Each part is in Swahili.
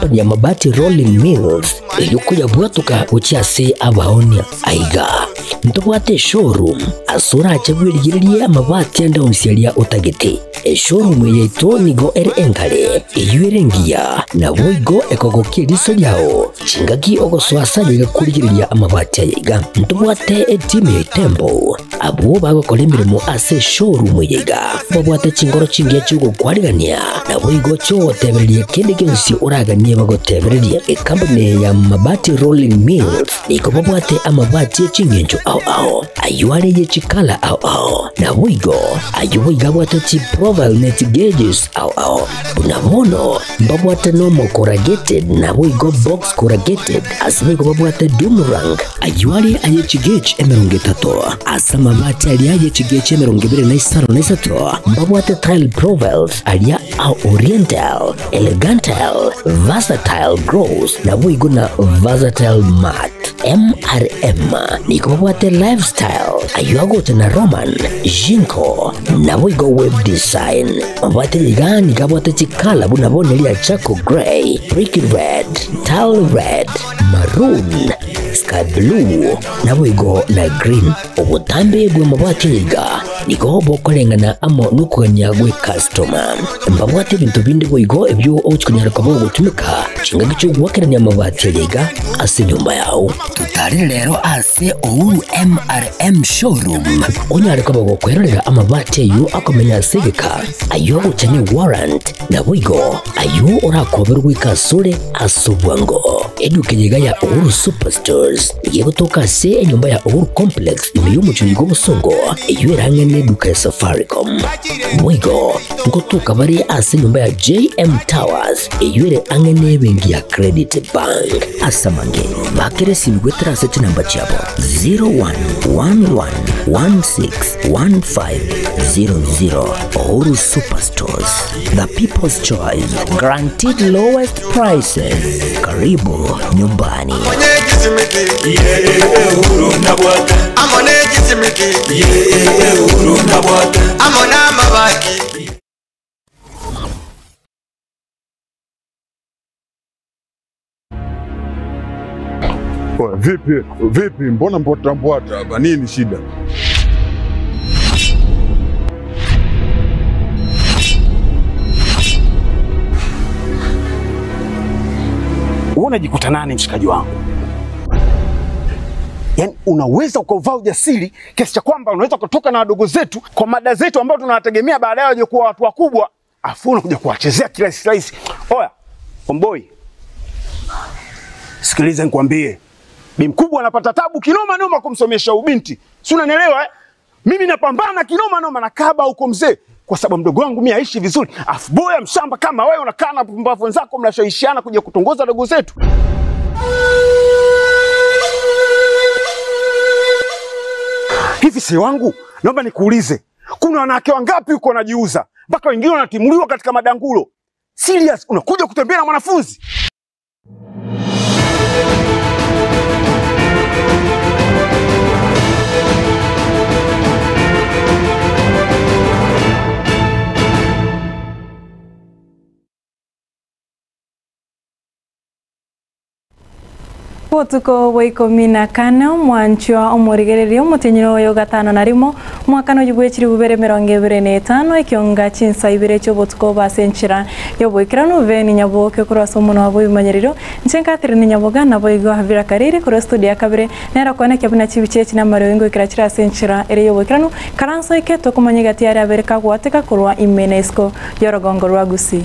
company ya mabati Rolling Mills yuko yabwatuka ucyase abahonia aiga ntobwate showroom asura achagwirigirie amabati anda usialia utagiti showroom yeto nigo enkale yuerengia na boigo ekogokie riso yao chingagi ogoswasa ligakurigiria amabati aiga ntobwate team Tembo abo bagakora imirimo ase showroom yiga babwate chingoro chingiye cyugo kwarigania na boigo cyo tebererie kindi cyose uraganie bagotebererie company ya mabati Rolling Mills niko babwate amabati chingenjo ao ayuare ye chikala ao na boigo ayuiga bwate chi profile net gauges ao bunabono babwate no corrugated na boigo box corrugated asibigo babwate Dumarang ayuare aye chigage emerongetato asama mabati alia ye chigage emerongibire babwate tile profiles alia au oriental elegantal versatile gross na boigo na versatile mat MRM niko babwate lifestyle ayuagote na Roman Jinko na boigo web design babwate ligani kabwate chikala bunabone lia chako gray brick red tile red maroon sky blue na boigo na green obutambe gwe mabwate liga niko bokolengana amo nukuganya gwe customer mbabwate bintu bindi boigo ebyo ochikunyara kabo gutumika chinga gicho gwakeranya mabwate liga ase nyumba yao tutari rero ase Uhuru MRM showroom onyare kabo gukwerera amabwate yu akomenya segeka ayo gukenye warrant na boigo ayo orakoberwa ikasure asubwango edukenyega ya Uhuru Superstores igiye gutoka se enyumba ya Uhuru Complex imiyo mucyugo busongo iyo erangene duka ya Safaricom boigo ngotuka bari ase nyumba ya JM Towers iyo ere angene bengi ya Credit Bank asamange bakere sibigwetera se namba cyabo 0111161500 Uhuru Superstores, the people's choice, guaranteed lowest prices. Karibu nyumbani. Vipi mbona mbota hapa nini shida? Unajikuta nani mshikaji wangu? Yaani unaweza ukavaa ujasiri kiasi cha kwamba unaweza kutoka na wadogo zetu kwa mada zetu ambao tunawategemea baadaye waje kuwa watu wakubwa, afu unakuja kuwachezea kirahisi. Oya, Omboi. Sikiliza nikwambie. Bi mkubwa anapata tabu kinoma noma kumsomesha ubinti. Si unanielewa? Mimi napambana kinoma noma na kaba huko mzee kwa sababu mdogo wangu mimi aishi vizuri. Afu boya mshamba kama wewe unakaa na pumbavu wenzako mnashawishiana kuja kutongoza dogo zetu. Hivi si wangu, naomba nikuulize. Kuna wanawake wangapi uko wanajiuza? Mpaka wengine wanatimuliwa katika madangulo. Serious, unakuja kutembea na mwanafunzi? Potuko waikomina kana mwanchwa omurigererio mutenyero yo gatano narimo mwakano yubwechiri bubere 2025 ekionga chinsa ibere cyo botuko basenchira yo boikirano veni nyaboke kurasa muno abo imanyeriro nchenka tirine nyaboga na boigo havira kariri kuro studio kabire nera kone kyabuna chibichechi na marengo ikirachira senchira ere yo boikirano karanso iketo kumanyegati ari abereka gwateka kurwa imenesco yorogongo rwagusi.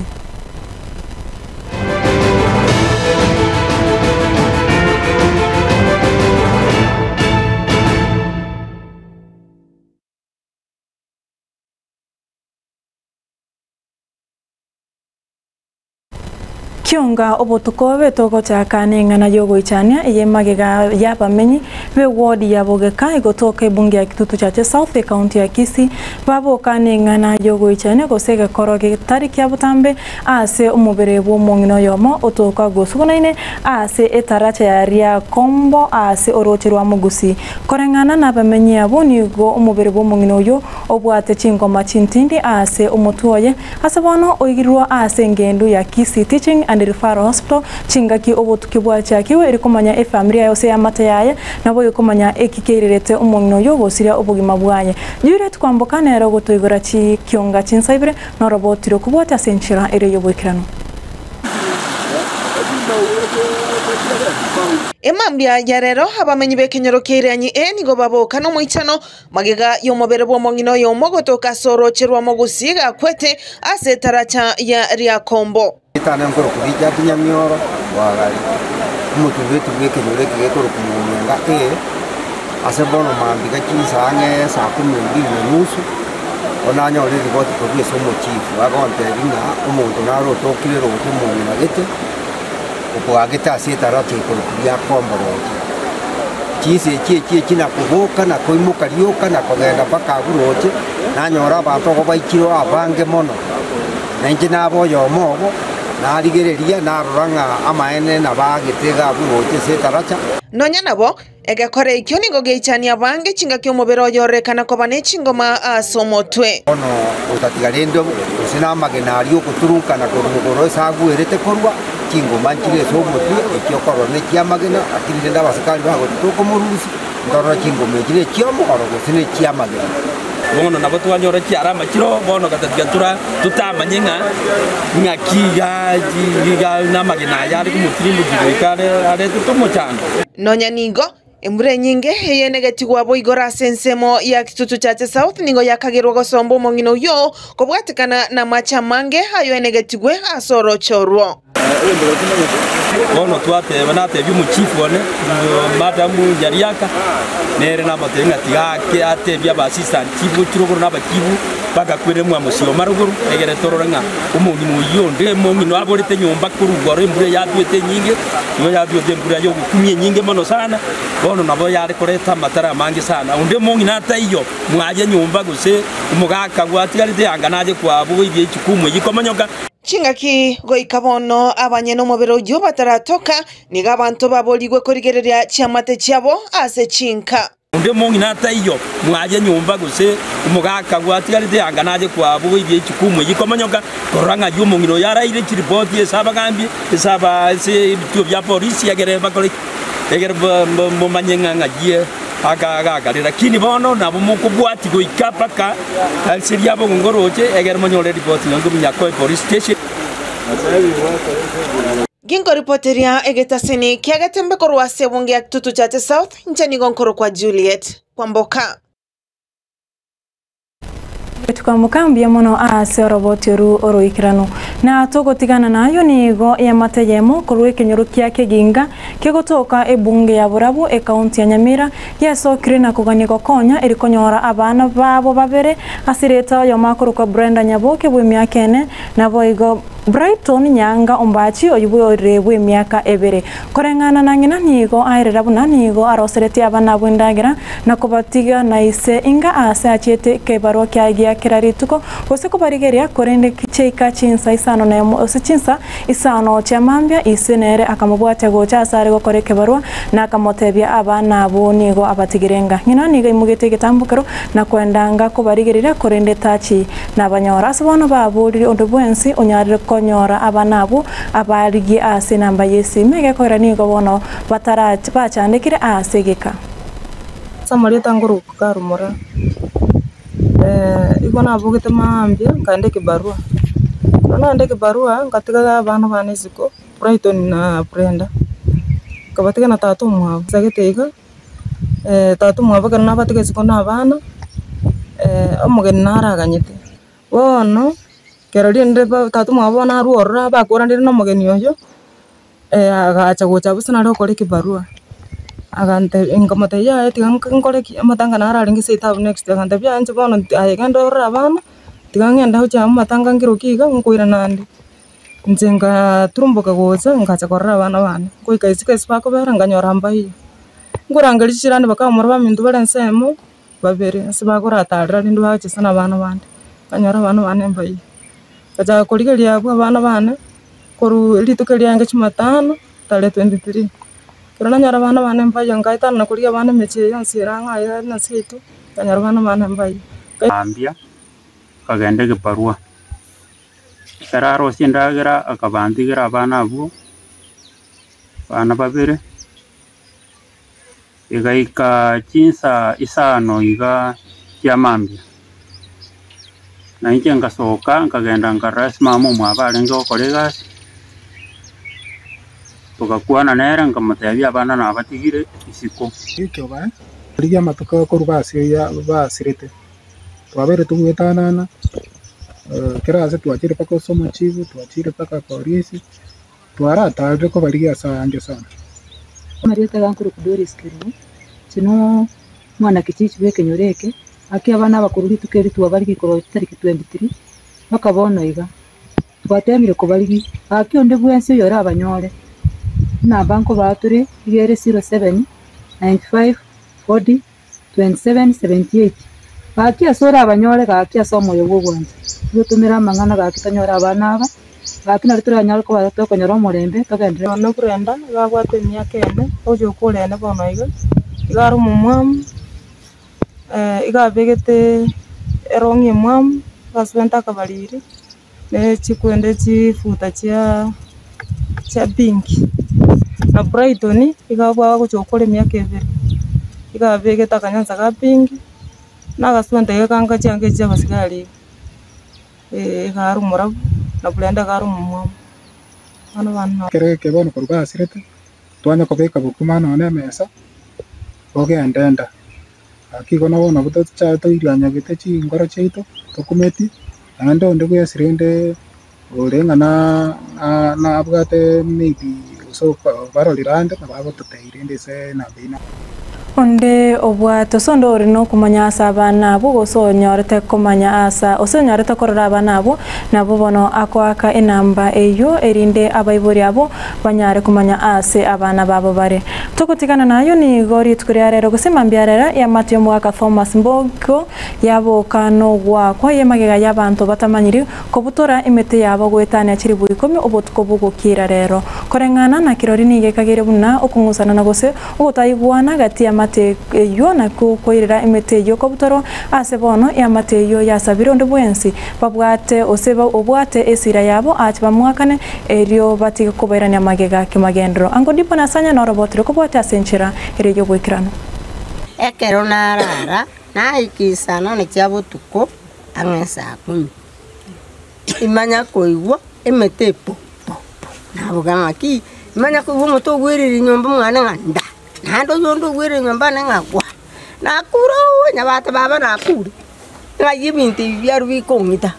Kionga obotuko betoko chakane ngana yogo ichania magega yabamenyi be ward ya bogeka igotoka ibunge ya Kitutu Chache South County ya Kisii babo kane ngana yogo ichania gosega koroge tariki ya butambe ase umubere bo mongino yomo otoka gosugunaine ase etaracha ya ria kombo ase orochirwa mugusi korengana na bamenyi yabo nigo umubere bo mongino yo obwate chingoma chintindi ase umutuoye asabano oigirwa ase ngendu ya Kisii Teaching and referral hospital chingaki obotukibwa chakiwe iri kumanya efamily yose yamata yaye nabo yokumanya ekikerirete umungno yo gosiria obugima bwaye jure twamboka nero gutoigora chi kionga chinsaibre no robotiro kubota senchira ere yobwekirano Emambia ya rero abamenyi bekenyero keiranye nigo baboka no muichano magega yomobere bwomongino yomogotoka sorocherwa mogusiga kwete asetaracha ya Riakombo itana ngoro kubija tunyamioro wagali umutu wetu bekenyero kigekoro kumunga asebono mambika chisange saa 12:30 onanya ore riboti kubye somo chifu agonte ringa umuntu naro tokire rote munga gete ukageta asetaracha ya Kombo chise china kuboka na koimuka rioka na kogenda paka guroche nanyora batoko baikiro abange mono nanje nabo yomobo narigereria naruranga amaene na bagitega guroche setaracha nonya nabo egekore ikyo nigo geichania bange chinga kyo mobero yorekana kobane chingoma asomotwe ono utatigarendo usina magenario kuturuka na korugoro saguerete korwa chingoma chire somotwe ikyo korone kiamagena akirinde ndabasikali bago tuko murusi ndoro chingoma chire kyomo orogo sine kiamagena bono nabo twanyora kiarama kiro bono gatatigatura tutamanyenga ngakiga namagena yari kumutirimbu gikare are tutomochanga nonya nigo embure nyinge yenegetigwa boigora sensemo ya kitutu chache South ningo yakagirwa gosombo mongino yo kobwatikana na macha mange hayo enegetigwe asoro chorwo bono twate banate byumuchifu one madamu yariaka nere nabatenga tigake ate bya assistant chifu kirogoro nabakibu bagakwire mu amusio maruguru egere tororenga umuntu muyonde mongino aborete nyumba kurugoro embure yadwete nyinge yo yadwete embure yo kumye nyinge mono sana bono nabo yari koreta matara mangi sana unde mongino ataiyo mwaje nyumba guse umugaka gwatigarite yanga naje kwabo ibye chikumu yikomanyoka chingaki goikabono abanyeno mobero yo bataratoka niga abantu baboligwe korigereria chiamate chiabo ase chinka unde mongi nata iyo mwaje nyumba guse umugaka gwatigarite yanga naje kwabo ibye chikumu yikomanyoka koranga yo mongino yaraire chiripoti esaba gambi esaba se bityo bya polisi yagere bakore egere bomanyenga ngagie aga lakini bono nabo mukubwati goikapaka alseria bo ngoroche egere monyore report ngo binyako police station gingo reporteria egetaseni kiagatembe korwa sebunge ya Kitutu Chache South nchani gonkoro kwa Juliet Kwamboka tukamukambia mono ase roboti oro ikirano na togotigana nayo nigo ya mateyemo kurwe kenyoro kyake ginga kegotoka ebunge ya Burabu county ya Nyamira yasokire na kuganiko konya erikonyora abana babo babere asireta yo makuru kwa Brenda Nyaboke bwe myakene na boigo Brighton Nyanga Ombachi oyubuyo rebwe myaka ebere korengana nangina nigo airera buna nigo arosereti abana bwendagira na kubatiga na ise inga ase achete kebaro kyagia kirarituko ose kubarigeria korende kicheika chinsa isano na ose chinsa isano chamambia isenere akamubwate gocha asare gokore kebarwa na akamotebya abana bo nigo abatigirenga ngina nigo imugete gitambukero na kwendanga kubarigerira korende tachi na abanyora asabana baburi ondobwensi onyarire nyora abanabo abarigi ase namba yesi mege kora nigo bono bataraje bacandikire asegeka samari tanguru karumura igona bugite mambye kandike barua kana ndeke barua ngatiga abantu baneziko Brighton na Brenda kabatika na tatu mwa zagetega tatu mwa bakana batika ziko na abana omugeni naraganyite bono kerorinde tatu mwabona ruora bakorandire no mugeni oyo agacha gocha busana ro kore kibarua agante ingamate ya etiganka nkore amatanga nararingi sita next agante byanje bono ayegenda ora abana tigangenda hocha amatanga ngirukiga nkoira nandi nzenga turumboka goza ngacha korra abana bane koika isika sipako baranganyora mbayi ngurangirishirane bakamura bamindu barensemo babere sibakora atarira nindu bachesana abana bande kanyora abana bane mbayi kaja koligeria abo abana bane koru litukeria nge 5 tale 23 korona nyara abana bane mbayi ngaita na koliga abana meche yansira ngaya na situ kanyora abana bane mbayi ambia kagende ke barua Kararo sindagira akabandigira abana abo bana babiri igaika chinsa isano iga kiamambia na inje ngasoka nkagenda ngarasima mu mwabale ngokore gasi tugakuana nera ngamuteabia abana nabatigire isiko ikyo ba rigia matuka ko rubasi ya basirete twabere tugwetanana kirase twachire paka soma chivu twachire paka polisi twarataje ko barigia sanje sana Marieta gankuru kudori skiri kino mwana kichichi beke nyoreke aki abana bakururi tukeri tuwabarigi ko tariki 23 bakabona iga twatemire ko barigi aki onde bwense yora abanyore na banko baturi igere 07 95 40 27 78 aki asora abanyore aki asomo yogo gwanje gutumira mangana gaki tanyora abana aba gaki naritura nyaro ko batokonyora omorembe togendera no Brenda gagwate myaka ene ojo kurene bono iga igaru mumwam igabegete erongi mwam baswenta kabaliri ne chikwende chifuta cha pinki na Brighton igabwa guchokore myaka ebere igabegete akanyanza ka pinki na gaswenta igakanga change cha basigari igaru murabu na Brenda garu mumwam ano bana kereke bono ko rubasirete twanya kobeka bukumana one mesa ogenda akiko na bona buto cha to iranya gite chi ngoro cheito dokumenti ando ndo ya sirende orenga na abgate maybe so barolirande na babo toteirende se na bina onde obwato sondo ori no kumanya asa abana abo goso nyorete kumanya asa oso nyorete korora abana abo nabo bono akwaka enamba eyo erinde abaibori abo banyare kumanya ase abana babo bare tukutikana nayo ni gori tukuria rero gusema mbiarera ya Matthew Mwaka Thomas Mbogo yabo kano gwakwa yemagega y'abantu batamanyiri kobutora imete yabo gwetana kiri buri 10 obotuko bugukira rero korengana na kirori nige kagere buna okungusana na gose ubutayigwana gati ya mateyo na kukoirira imeteyo kobutoro ase bono ya mateyo ya sabiro ndo bwensi babwate oseba obwate esira yabo ati bamwakane eryo bati kubairania magega kimagendro ango ndipo nasanya na robotro kubwate asenchira eryo bwikirano ekero narara na ikisana ne kyabutuko angesa 10 imanya koigwa emetepo nabugana ki imanya koigwa moto gwirira nyomba mwana nganda nando yondo gwire nyomba nangakwa nakuro nyabata baba nakuri ngayibinti byaru bikongita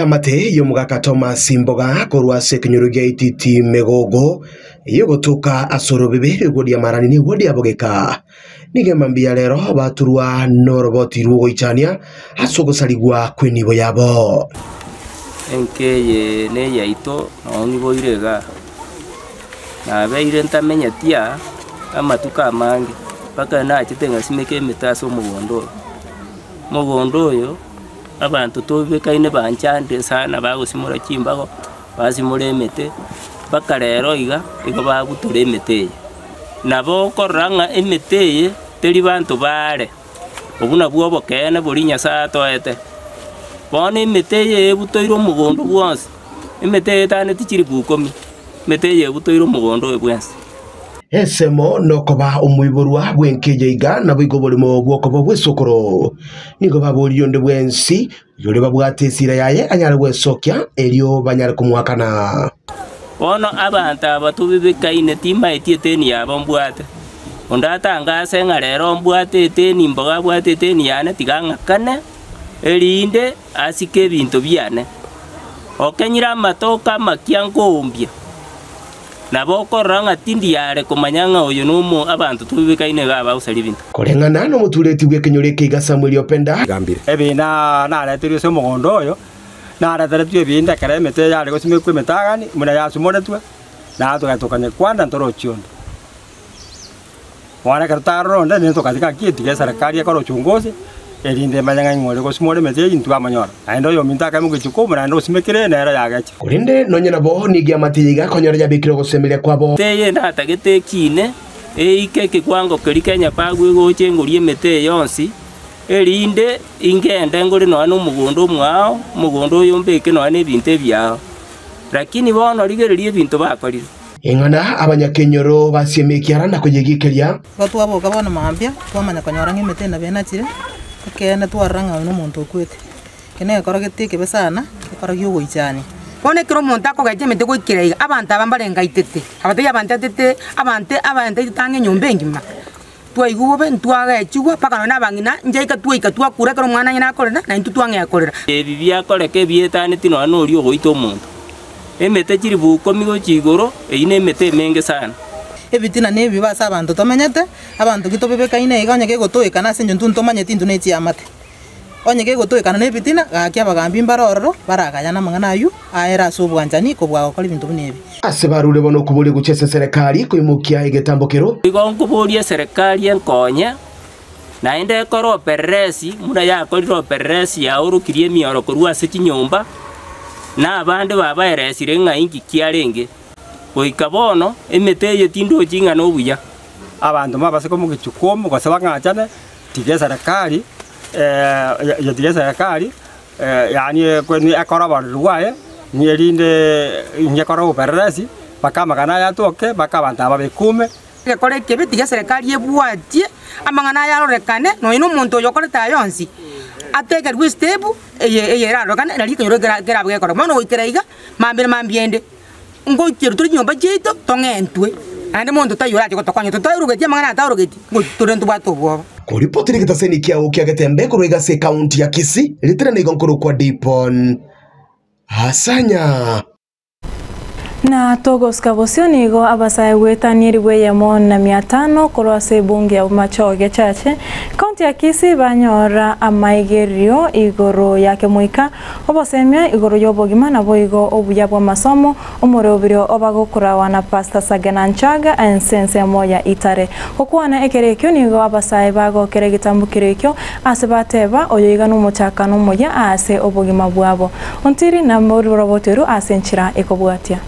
amate yo Mugaka Thomas Mboga korwa sekinyorugia ititi megogo yogotuka asoro bebe godia marani ni godia bogeka nigemambia lero baturwa noroboti rugo ichania asogo saligwa kwenibo yabo enkeye ne yaito ongibo irega na beire ntamenya tia amatuka mangi paka na chitenga simeke mitaso mugondo yo abantu tobekaine banchande sana bagusimura chimbago basimure emete paka rero igo bagutura emete nabo koranga emete teri bantu bare obuna bwobo kene buri Nyasaye toete bono emete ebutoiro mugondo bwonse emete tane tichiri bukomi emete ebutoiro mugondo bwense esemo nokoba umuiborwa bwenkeje iga nabo igobole bwokobo bwesokoro nigo babori yonde bwensi yore babwate sira yaye anyare bwesokya elio banyare kumwakana bono abantu abatubibikaine tima etieteni yabo mbwate ondatanga senga rero mbwate eteni Mboga bwate eteni yane tigangakane elinde asike bintu byane okenyira matoka makiangombia nabo koranga tindi yare kumanyanga oyo numo abantu tubikaine gaba usali bintu korengana no mutuleti bwekenyoreke iga Samuel Openda gambire ebina naretire se mugondo oyo naretire tue binda kare mete yare gosime kwe metagani muna yasumore tue na tukatokanye kwanda ntoro chiondo wana kartaro nda ne tokatika kiti ke serikali yakoro chungoze elinde manyanga ngore gosimore mete yintu amanyora ando yo mintaka mu gichuko muna ndo simekire na era yagache kurinde nonye nabo nigia matiga konyora yabikiro gosemele kwabo teye ndatagete kine eike kikwango keri Kenya pagwe goche ngorie mete yonsi elinde ingende ngore no anu mugondo mwao mugondo yombeke no ane binte byao lakini bono rigererie bintu bakorire ing'ana abanyakenyoro basiemekiara na kuyegikiria batwaboka bono mambia twamanya konyora ng'imete na benachire kene twaranga n'omuntu okwete kene kora geteke besana kora gyogoichani one kiro muntu akogaje mete goikiraiga abantu abambarenga itete abate abante tange nyombe ngima twaiguo be ntwagechigwa paka na bangina njaika twaika twakura kiro mwana nyina akorera na intu twange akorera bibia koreke bietane tino no ri ogoito omuntu emete chiri bukomi gochigoro eine emete menge sana ebitina nebi basa abantu tomenyete abantu kitobebekaine iganye gegotoekana ase ntuntu ntomanyete intu nechi amate onye gegotoekana nebitina gakia bagambi mbarororo baragayana mang'ana ayu aera ase obwanchani kobwa gokora ebintu binebi ase barure bono kubuli guchesa serikali kuimukia egetambokero igonkuburia serikali enkonya naende ekora opereresi muna yakorire opereresi yaurukirie emioro korwa ase chinyomba na abande babaeresire ng'ainki kiarenge goika bono emete eye tindo ching'ana obuya abantu mabase komugichukomo gosaba ng'achane tige serikali tige serikali yani kweni akora barwaye nyerinde nyekora opereresi bakamagana yatoke bakabanta ababekume gekore kebe tige serikali ebwatie amang'ana yarorekane no ino muntu yokoreta yonsi ateke rwi step eye raro kana na likanyoro gerabwe gekora mono goikeraiga mambiende ngoikero turi nyomba chito tongentwe ande muntu tayura chiko tokwanya tutarugetie mang'ana tarugetie ngoturentu batobwo kuripotiri kitaseni kiao kiagetembe kuruiga se kaunti ya Kisii litira na igonkuru kwa Dipon Hasanya na togoska bosionigo abasaye wetanieri weyemo na 500 korwase bunge ya machoge chache kaunti ya Kisii banyora amaigerio igoro yake muika obosemia igoro yobogima na boigo obuya bwa masomo omorebiro obagokura wana Pastor Sagana Nchaga ensense moya itare okwana ekerekyo nigo abasaye bagokere gitambukirekyo ase bateba oyoiga n'umuchakano moya ase obogima bwabo ontiri na muri roboteru ase nchira ekobwatia.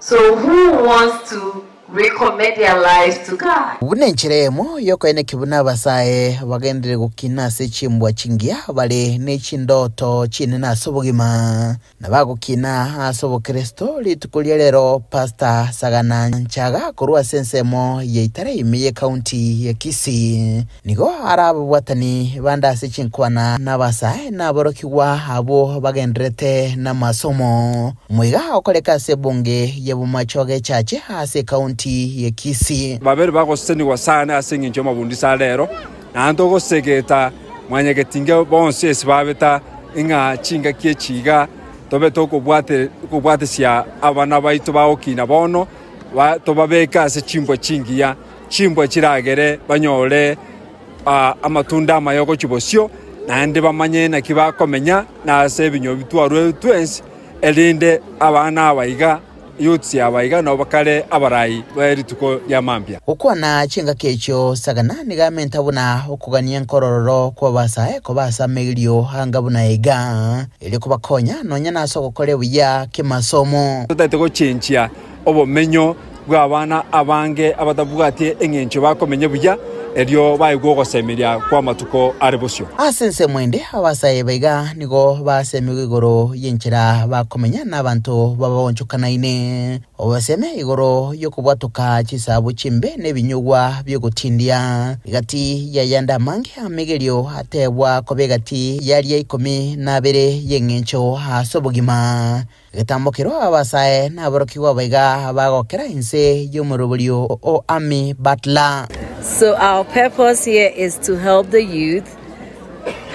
So who wants to recommit their lives to God? Bunenchiremo yokoene kibuna basaye bagendere gukina se chimbwa chingia bale nechindoto chine na sobogima na bagukina asobo Kristo litukulia lero Pastor Sagana Nchaga kurwa sensemo yeitare imiye county ya Kisii nigo arabu watani banda se chinkwana na basaye na borokiwa abo bagendrete na masomo mwiga okoleka se bunge yebumachoge chache ase county ya Kisii babere bagoseni wasana asengi njoma bundi salero na antogo segeta mwanya getinga bonse esbabeta inga chinga kiechiga tobe toko bwate sia abana baitu baokina bono tobabeka ase chimbwa chingia chimbwa chiragere banyole amatunda amayoko chibosio naende bamanye na kibakomenya na ase binyobi twarwe twensi elinde abana abaiga yutsi abaiga no bakale abarai berituko ya mambya ukwana chinga kecho Sagana nigamenta buna okugania nkorororo kwa basaye ko basamegirio hangabuna ega ili kubakonya nonya naso gukore buya kimasomo tutete go chinchia obomenyo bwa abana abange abatabugati engencho bakomenya buya elio baigwo gosemeria kwa matuko arebosio asense mwende abasaye baiga nigo basemigo igoro yenchira bakomenya nabantu babonchukanaine obaseme igoro yokubwatuka chisabu chimbe nebinyugwa byogutindia igati yayanda mange amegerio atebwa kobegati yari 12 yengencho hasobugima getambokero abasaye naborokiwa baiga bagokera inse yomurubulio o Ami Butler. So our purpose here is to help the youth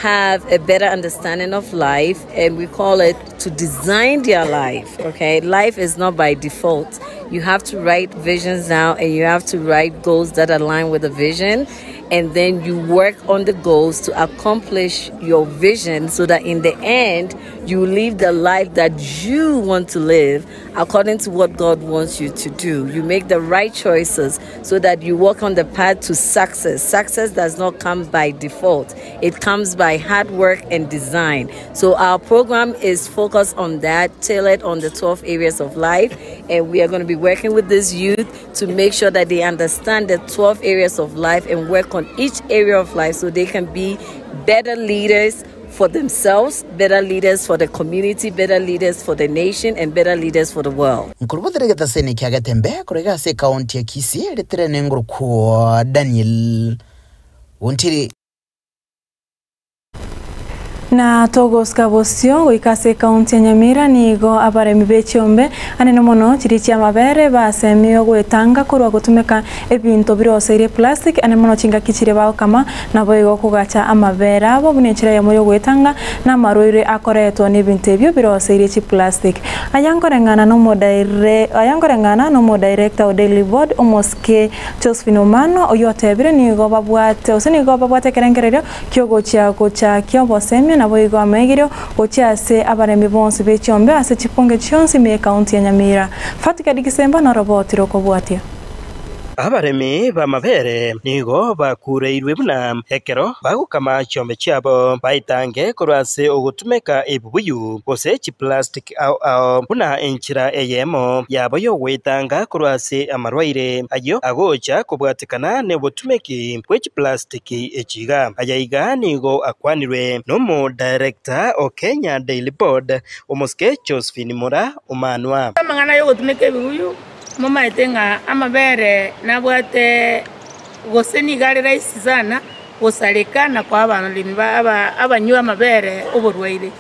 have a better understanding of life, and we call it to design their life. Okay, life is not by default. You have to write visions down, and you have to write goals that align with the vision, and then you work on the goals to accomplish your vision so that in the end you live the life that you want to live according to what God wants you to do. You make the right choices so that you walk on the path to success. Success does not come by default. It comes by hard work and design. So our program is focused on that, tailored on the 12 areas of life, and we are going to be working with this youth to make sure that they understand the 12 areas of life and work on each area of life so they can be better leaders for themselves, better leaders for the community, better leaders for the nation, and better leaders for the world. Nkurubuthire githasini kia Gatembe kurega se kaunti ya Kisii ritere nengurukwo Daniel Wontiri. Na togos kabosio goikase kaunti ya Nyamira nigo abaremi bechiombe anene mono chiri chia mabere basemio gwetanga kurwa gutumeka ebinto biroseirie plastic anene mono chinga kichire bao kama na boigo kugacha amabere abo bunenchira ya moyo gwetanga na maroire akoretwo ni bintu ebyo biroseirie chi plastic ayangorengana no mo director of Daily Board omoske Josephine Omano oyotebire nigo babwate osenigo babwate kerengererio kyogo chia gocha kyobosemi na boigo amegirio gochiase abaremi bonse bechiombe ase chiponge chionsi me kaunti ya Nyamira. Fatika Dikisemba na roboti rokobwatia. Abaremi ba mabere nigo bakureirwe buna hekero bagukama chiombe chiabo baitange kurase ogutumeka ebubuyu gose chi plastic au buna enchira eyemo yabo yo wetanga kurase amarwaire ayo agocha kubwatikana ne butumeki kwechi plastic echiga ayaiga nigo akwanirwe nomo director o Kenya Daily Board omoske Josephine Mura Omanwa mangana yo gutumeka ebubuyu mama etenga amabere nabwate goseni gari raisi sana gosalekana kwa abantu abanywa amabere oborwaire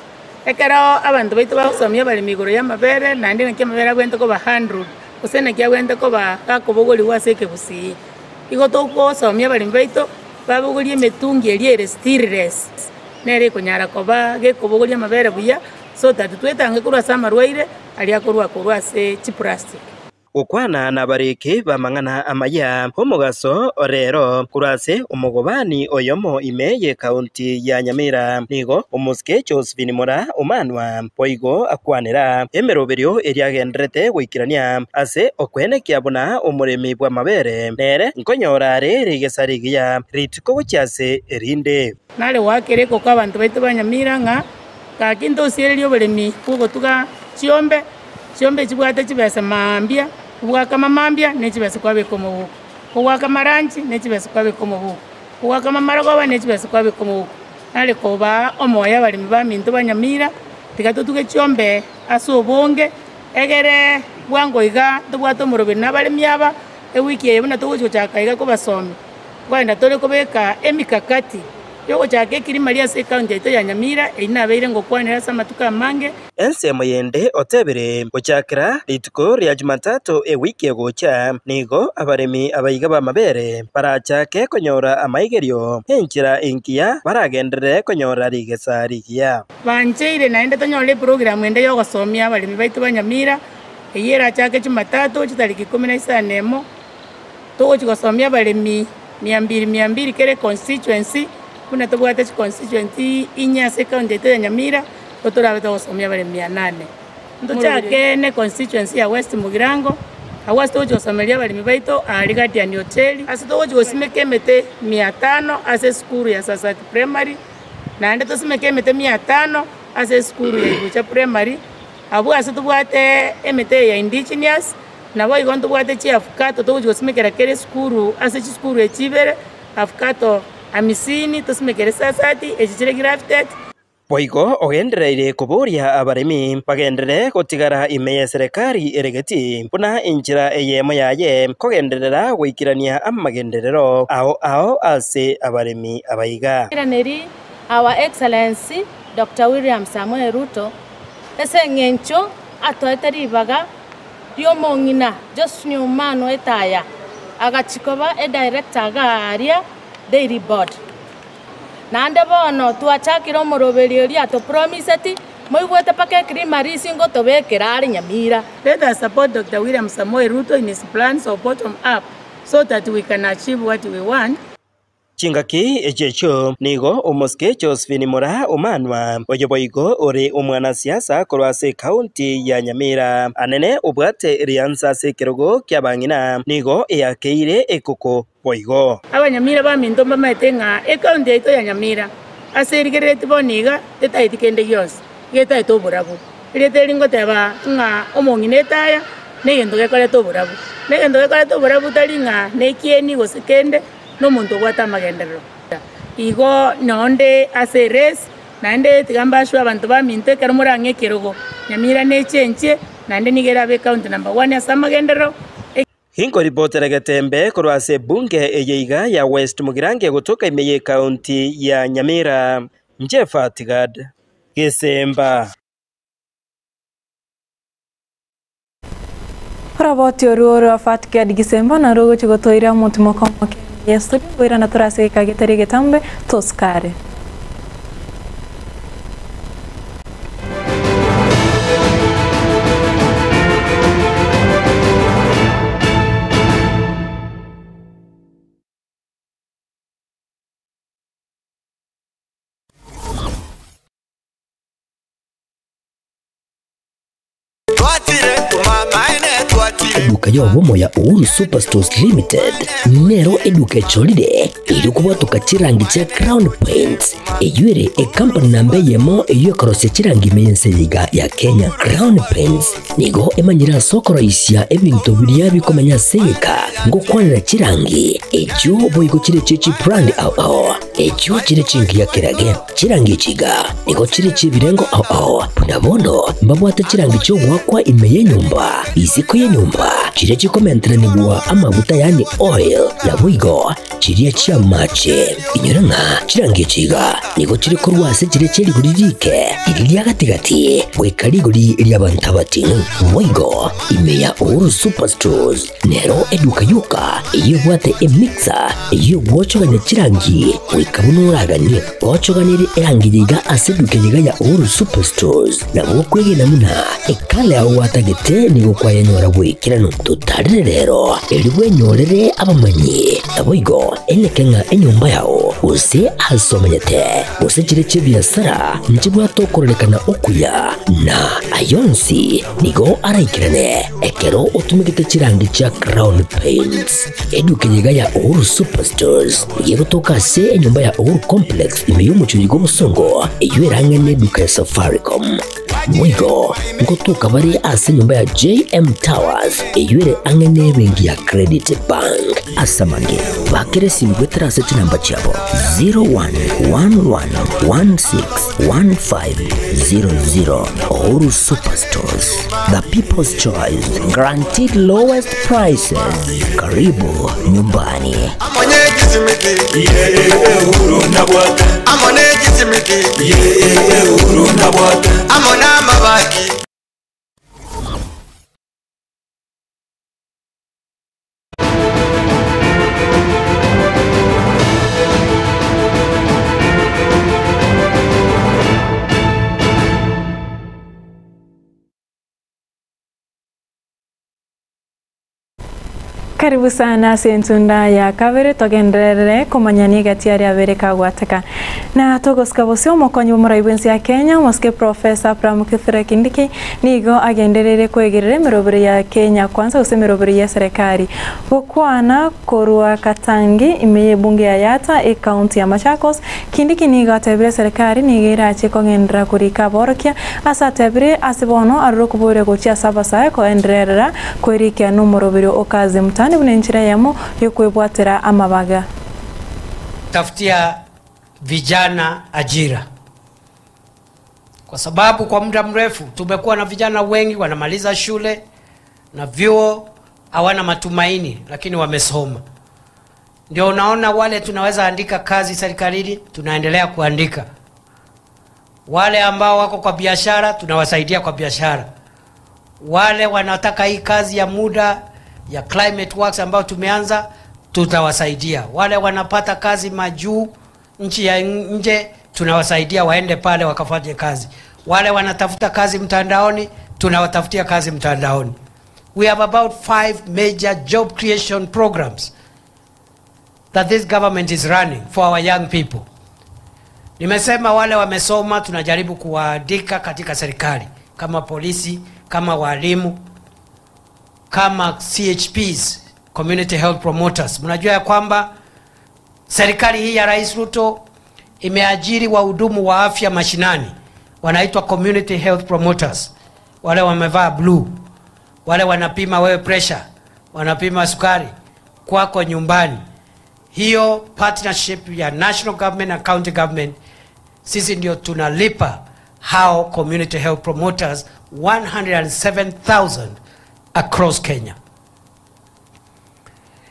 ekero abantu baitu basomya bali migoro ya mabere nandi na kyamabere gwente ko ba 100 gosene kya gwente ko ba kakobogoli waseke busi igo toko somya bali baitu babogoli emetungi eliere stirless nere kunyara koba gekobogoli amabere buya so that twetange kurwa samarwaire ali akorwa kurwase chi plastic ukwana na bareke bamangana amaya homugaso orero kurase umugobani oyomo imeye kaunti ya Nyamira nigo umuske Josephine Mura Omanwa poigo akwanira emeroberio eriagendrete gwikirania ase okwene kiabona umuremi bwa mabere nere nkonyorare rigesarigia ritiko gochase erinde nale wakereko kwa abantu baitu banyamira nga kakinto sierio beremi kugo tuga chiombe chibwate chibesa mambia kuwaka mamambia nechibesa kwabe komo kuwaka maranchi nechibesa kwabe komo kuwaka mamaragoba nechibesa kwabe komo nale koba omoya bali baminto banyamira tikatutuke chiombe asobonge egere bwango iga tubwato murobe nabali myaba ewiki yebona tugocho chakaiga kubasomi kwenda tole kobeka emikakati yogo chake kiri Maria se kaunti ya Nyamira inabeire ngokwanira samatuka mange ensemo yende otebere gochakira lituko rya Jumatatu ewiki egocha nigo abaremi abayiga ba mabere barachake konyora amaigerio enchira inkia baragendere konyora rigesa rigia bancheire naende tonyole program ende yogo somia abaremi baitu banyamira eyera chake Jumatatu chitariki 14 nemo togo chigosomia abaremi 200 kere constituency kuna tobwate constituency inya second ya Nyamira totora betosomya bale 800 ndochake ne constituency ya West Mugirango awasto josomelia bale mibaito aligati ya hotel asito josimeke mete 500 ase skuru ya Sasati primary na ande tosimeke mete 500 ase skuru ya Ibucha primary abu asito bwate emete ya indigenous na boy gonto bwate chi afkato to josimeke kere skuru ase chi skuru ya Chibere afkato amisini tosimekere Sasati echichire grafted boigo ogendereire kuburia abaremi bagendere gotigara imeye serikali eregeti buna injira eyemo yaye kogenderera gwikirania amagenderero ao ase abaremi abayiga Neri our excellency Dr. William Samuel Ruto esengencho atoeteribaga yomongina Josephine Omano etaya agachikoba director garia Daily Board nande bono twachakira omoroberio ria to promise ati moigwete pake primary singo tobekera ari Nyamira. Let us support Dr. William Samoei Ruto in his plans of bottom up so that we can achieve what we want. Chingaki ejecho nigo omoske Josephine Mura Omanwa oyoboigo ore omwana siasa korwase kaunti ya Nyamira anene obwate rianza sekerogo kyabangina nigo eyakeire ekoko boigo abanyamira baminto bamaetenga ekaunti yaito ya Nyamira aserigere tiboniga tetaitikende yose getaito oburabu ireteringo teba nga omongine taya negendo gekore to oburabu negendo gekore to oburabu talinga nekieni gosekende no muntu gwata magenderero igo nonde ase res nande tigambashwa abantu baminte kero murange kirogo Nyamira nechenche nande nigera be county number 1 ya samagendero. Hingo ripotera Gatembe korwase bunge eyeiga ya West Mugirange kutoka imeye county ya Nyamira. Mjefatigad Gisemba. Raboti ororo afatika Gisemba na rogo chigotoira muntimo kama yesterday wera naturase kagetari Getambe toskare. Eduka yobomo ya Uhuru Superstores Limited nero eduka cholide ili kubwatuka chirangi cha Crown Paints eyure company nambe yemo eyo korose chirangi meyense ya Kenya. Crown Paints nigo emanyira sokoro isya ebintu biriya bikomanya seka ngo kwanira chirangi ejo boyiko chire chichi brand ao ejo chire chingi ya kirage chirangi chiga nigo chire chibirengo ao nabono mbabwata chirangi cyo gwakwa imeye nyumba iziko ye nyumba chire chikomenteranibwa amavuta yani oil ya bwigo chiriya chia mache inyoranga chirangi chiga nigo chire korwase chire cheri guririke iriya gatigati wekariguri lyabantabati bwigo imeya Uhuru Superstores nero eduka yuka iyo bwate emixer iyo gwochoganya chirangi wikabunuraganye gwochoganire erangiyiga aseduke yiga ya Uhuru Superstores na gwokwege namuna ekale aho watagete nigo kwayanyora bwikirano tutarire rero elibwe nyorere abamanyi aboigo elekenga enyumba yao use asomanyete use chire chibiasara nchibwa tokorekana okuya na ayonsi nigo araikirane ekero otumikite chirangi cha Crown Paints eduke yiga ya Uhuru Superstores yego tokase enyumba ya Uhuru Complex imeyumuchuyigo musongo eyerange neduka ya Safaricom mwigo ngotuka bari ase nyumba ya JM Towers eyure angene bengi ya Credit Bank asamange bakere simbwetera se namba chabo 0111161500. Uhuru Superstores, the people's choice, guaranteed lowest prices. Karibu nyumbani. Karibu sana sentunda ya kabere togenderere komanyani gatiari abere kagwateka na togoska bosio mokonyi muraibensi ya Kenya moske Professor Abraham Kithure Kindiki nigo agenderere kwegerere mirobere ya Kenya kwanza usemirobere ya serikali bokwana korwa Katangi imeye bunge ya Yata e county ya Machakos. Kindiki nigo atebire serikali nigira ache kongendera kurika borokia asa tebire asibono arokubore gochia sabasa ko enderera kwerikia numurobere okaze mtani bunenchira yamo yokwebwatera amabaga tafutia vijana ajira, kwa sababu kwa muda mrefu tumekuwa na vijana wengi wanamaliza shule na vyuo hawana matumaini, lakini wamesoma. Ndio unaona wale tunaweza andika kazi serikalini tunaendelea kuandika, wale ambao wako kwa biashara tunawasaidia kwa biashara, wale wanataka hii kazi ya muda ya climate works ambao tumeanza tutawasaidia, wale wanapata kazi majuu nchi ya nje tunawasaidia waende pale wakafanye kazi, wale wanatafuta kazi mtandaoni tunawatafutia kazi mtandaoni. We have about 5 major job creation programs that this government is running for our young people. Nimesema wale wamesoma tunajaribu kuwaandika katika serikali kama polisi, kama walimu, kama CHPs, community health promoters. Mnajua ya kwamba serikali hii ya Rais Ruto imeajiri wahudumu wa afya mashinani wanaitwa community health promoters. Wale wamevaa blue, wale wanapima wewe pressure, wanapima sukari kwako nyumbani. Hiyo partnership ya national government na county government sisi ndio tunalipa hao community health promoters 107,000 across Kenya.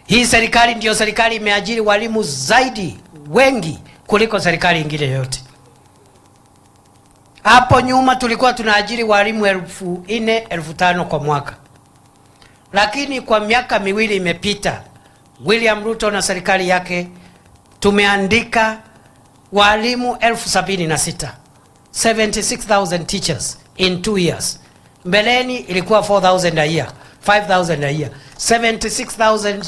Hii serikali ndio serikali imeajiri walimu zaidi wengi kuliko serikali nyingine yote. Hapo nyuma tulikuwa tunaajiri walimu 4,000, 5,000 kwa mwaka. Lakini kwa miaka miwili imepita, William Ruto na serikali yake tumeandika walimu 76,000. 76,000 teachers in 2 years. Mbeleni ilikuwa 4,000 a year, 5,000 a year. 76,000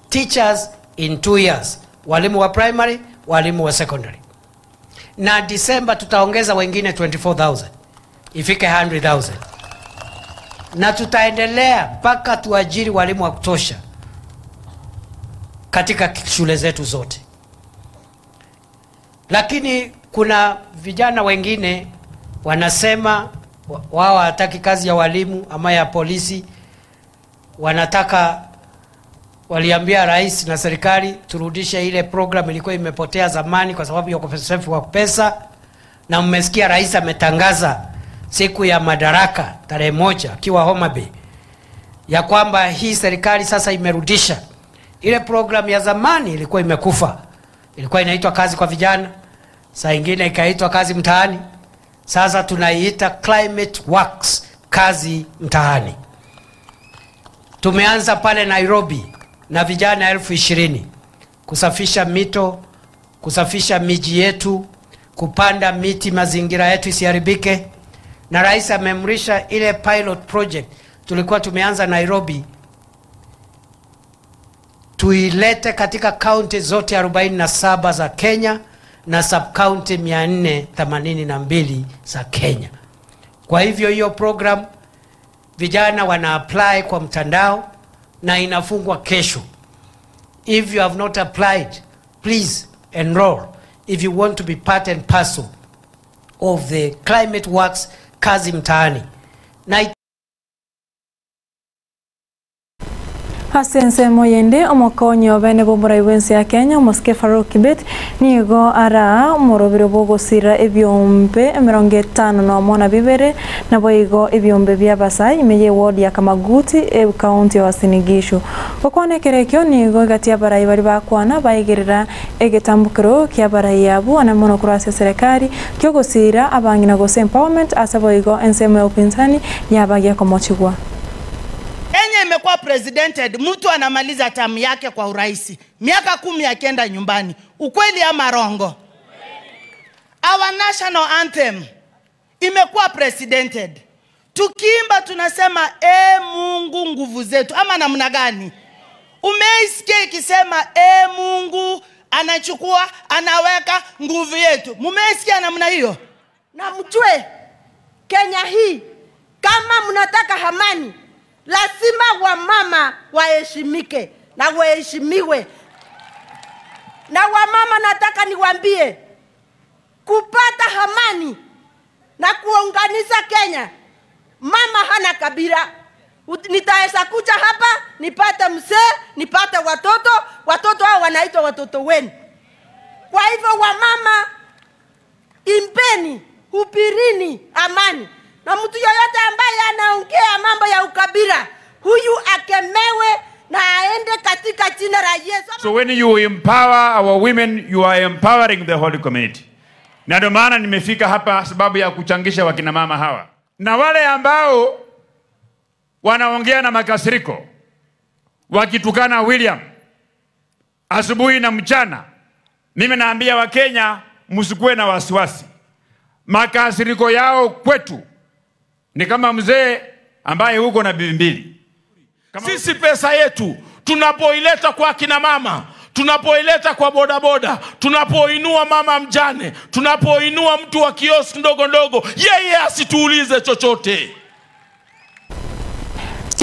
teachers in 2 years. Walimu wa primary, walimu wa secondary. Na December tutaongeza wengine 24,000. Ifike 100,000. Na tutaendelea mpaka tuajiri walimu wa kutosha katika shule zetu zote. Lakini kuna vijana wengine wanasema wao hataki kazi ya walimu ama ya polisi. Wanataka, waliambia rais na serikali turudishe ile program ilikuwa imepotea zamani kwa sababu ya ukosefu wa pesa. Na mmesikia rais ametangaza siku ya madaraka tarehe 1 akiwa Homa Bay ya kwamba hii serikali sasa imerudisha ile program ya zamani. Ilikuwa imekufa, ilikuwa inaitwa kazi kwa vijana, saa ingine ikaitwa kazi mtaani. Sasa tunaiita Climate Works, kazi mtaani. Tumeanza pale Nairobi na vijana 20,000 kusafisha mito, kusafisha miji yetu, kupanda miti mazingira yetu isiharibike. Na rais amemrisha ile pilot project tulikuwa tumeanza Nairobi, tuilete katika county zote 47 za Kenya na sub-county 482 za Kenya. Kwa hivyo hiyo program vijana wana apply kwa mtandao na inafungwa kesho. If you have not applied, please enroll if you want to be part and parcel of the Climate Works, kazi mtaani. Hasense moyende omokonyo bene bomurai wense ya Kenya Moske Farouk Kibet nigo ara morobiro bogosira ebyombe 50 no mona bibere na boigo ebyombe bya Basai imeye ward ya Kamaguti e county ya Sinigisho okone kerekyo nigo gati ya barai bari bakwana baigirira egetambukiro kya barai yabu ana mono kurase serikali kyogosira abangina gose empowerment asaboigo ensemo ya upinzani yabagia komochigwa. Kenya imekuwa presidented, mtu anamaliza tamu yake kwa uraisi. Miaka 10 akienda nyumbani. Ukweli ama rongo? Our national anthem imekuwa presidented. Tukiimba tunasema Mungu nguvu zetu. Ama namna gani? Umeisikia ikisema Mungu anachukua, anaweka nguvu yetu. Mumeisikia namna hiyo? Na mjue Kenya hii kama mnataka amani, lazima wamama waheshimike na waheshimiwe. Na wamama nataka niwaambie, kupata amani na kuunganisha Kenya, mama hana kabila. Nitaweza kuja hapa, nipate mzee, nipate watoto hao wanaitwa watoto wenu. Kwa hivyo wamama, impeni, hubirini amani. Na mtu yoyote ambaye anaongea mambo ya ukabila, huyu akemewe na aende katika jina la Yesu. So when you empower our women, you are empowering the whole community. Na ndio maana nimefika hapa sababu ya kuchangisha wakina mama hawa. Na wale ambao wanaongea na makasiriko, wakitukana William asubuhi na mchana, mimi naambia Wakenya msikuwe na wasiwasi. Makasiriko yao kwetu ni kama mzee ambaye huko na bibi mbili. Sisi pesa yetu tunapoileta kwa kina mama, tunapoileta kwa bodaboda, tunapoinua mama mjane, tunapoinua mtu wa kioski ndogo ndogo, yeye asituulize chochote.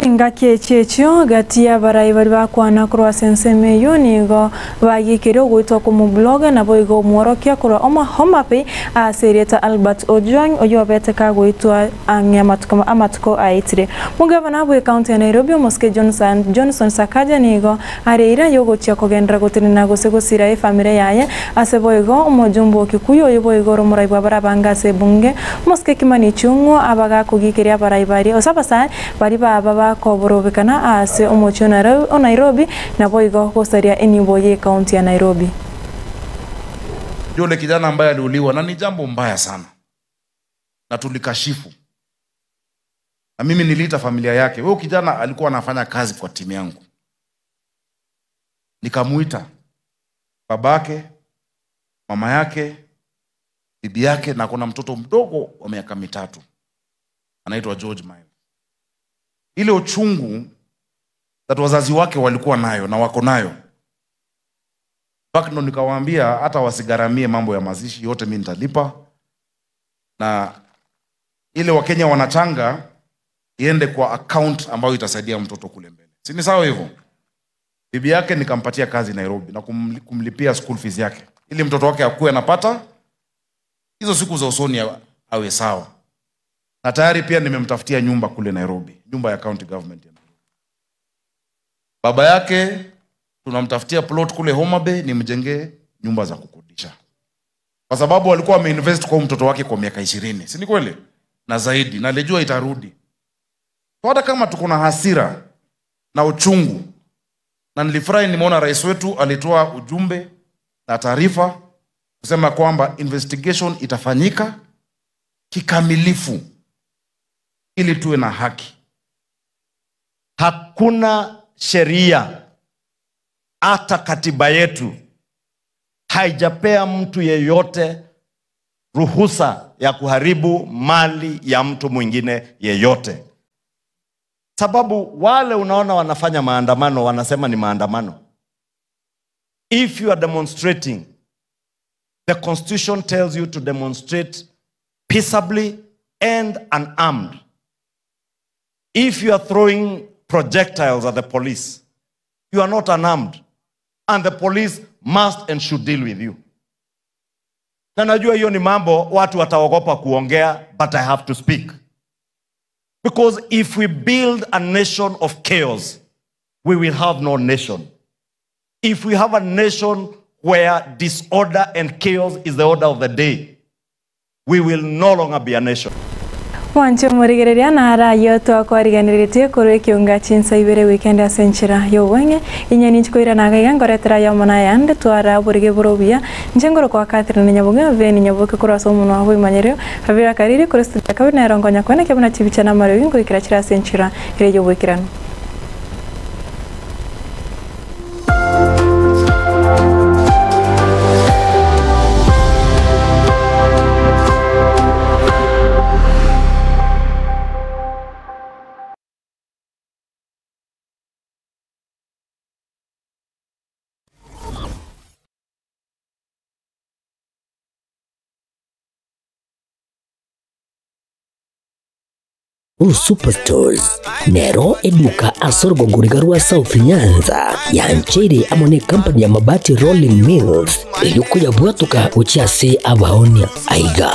chinga chechecho gati ya barai bari bakwana kurwa senseme yonigo bagikiro gwitwa ku mu blog na boigo mworokia kurwa Homa Bay Serieta Albert Ojwang oyobete ka gwitwa amatuko aitire mugavana bwe county ya Nairobi Moske Johnson Sakaja nigo areira yogo chia kogendra gotinina gosegosira family yaye aseboigo umujumbo kikuyo yoboigo romurai barabanga se bunge Moske Kimani Chungu abaga kugikiria barai bari osabasa bari baba koborobekana ase umuchonara o Nairobi na boigo kosaria eniboye county ya Nairobi. Yule kijana ambaye aliuliwa na ni jambo mbaya sana. Na tulikashifu. Na mimi niliita familia yake. Huyo kijana alikuwa anafanya kazi kwa timu yangu. Nikamuita babake, mama yake, bibi yake na kuna mtoto mdogo wa miaka 3. Anaitwa George Miles. Ile uchungu that wazazi wake walikuwa nayo na wako nayo. Ndo nikawaambia hata wasigaramie mambo ya mazishi yote mimi nitalipa. Na ile Wakenya wanachanga iende kwa account ambayo itasaidia mtoto kule mbele. Si ni sawa hivyo? Bibi yake nikampatia kazi Nairobi na kumlipia school fees yake. Ili mtoto wake akue anapata hizo siku za usoni awe sawa. Na tayari pia nimemtafutia nyumba kule Nairobi, nyumba ya county government. Baba yake tunamtafutia plot kule Homa Bay nimjengee nyumba za kukodisha. Kwa sababu walikuwa wameinvest kwa mtoto wake kwa miaka 20. Si ni kweli? Na zaidi, na alijua itarudi. Hata kama tuko na hasira na uchungu, na nilifurahi nimeona rais wetu alitoa ujumbe na taarifa kusema kwamba investigation itafanyika kikamilifu ili tuwe na haki. Hakuna sheria hata katiba yetu haijapea mtu yeyote ruhusa ya kuharibu mali ya mtu mwingine yeyote. Sababu wale unaona wanafanya maandamano wanasema ni maandamano. If you are demonstrating, the constitution tells you to demonstrate peaceably and unarmed. If you are throwing projectiles at the police, you are not unarmed, and the police must and should deal with you. Na najua hiyo ni mambo watu wataogopa kuongea, but I have to speak. Because if we build a nation of chaos, we will have no nation. If we have a nation where disorder and chaos is the order of the day, we will no longer be a nation. Wancho murigereria na harayo twakoriganirite kuri kiunga chinsa ibere weekend ya senchira yo wenge inyani chikoira na gaiga ngoretera ya mona yande twara burige burobia njengoro kwa Catherine Nyabuga veni Nyabuga kuri asomuno aho imanyerio habira kariri kuri studio kabina rongonya kwene kebuna chibicha na maro ingo ikira chira senchira ire yo wekirano. Superstores Nero eduka asorgo ngurigarua South Nyanza yanchere amone company ya mabati Rolling Mills ilikuya bwatuka uchiase abaonia aiga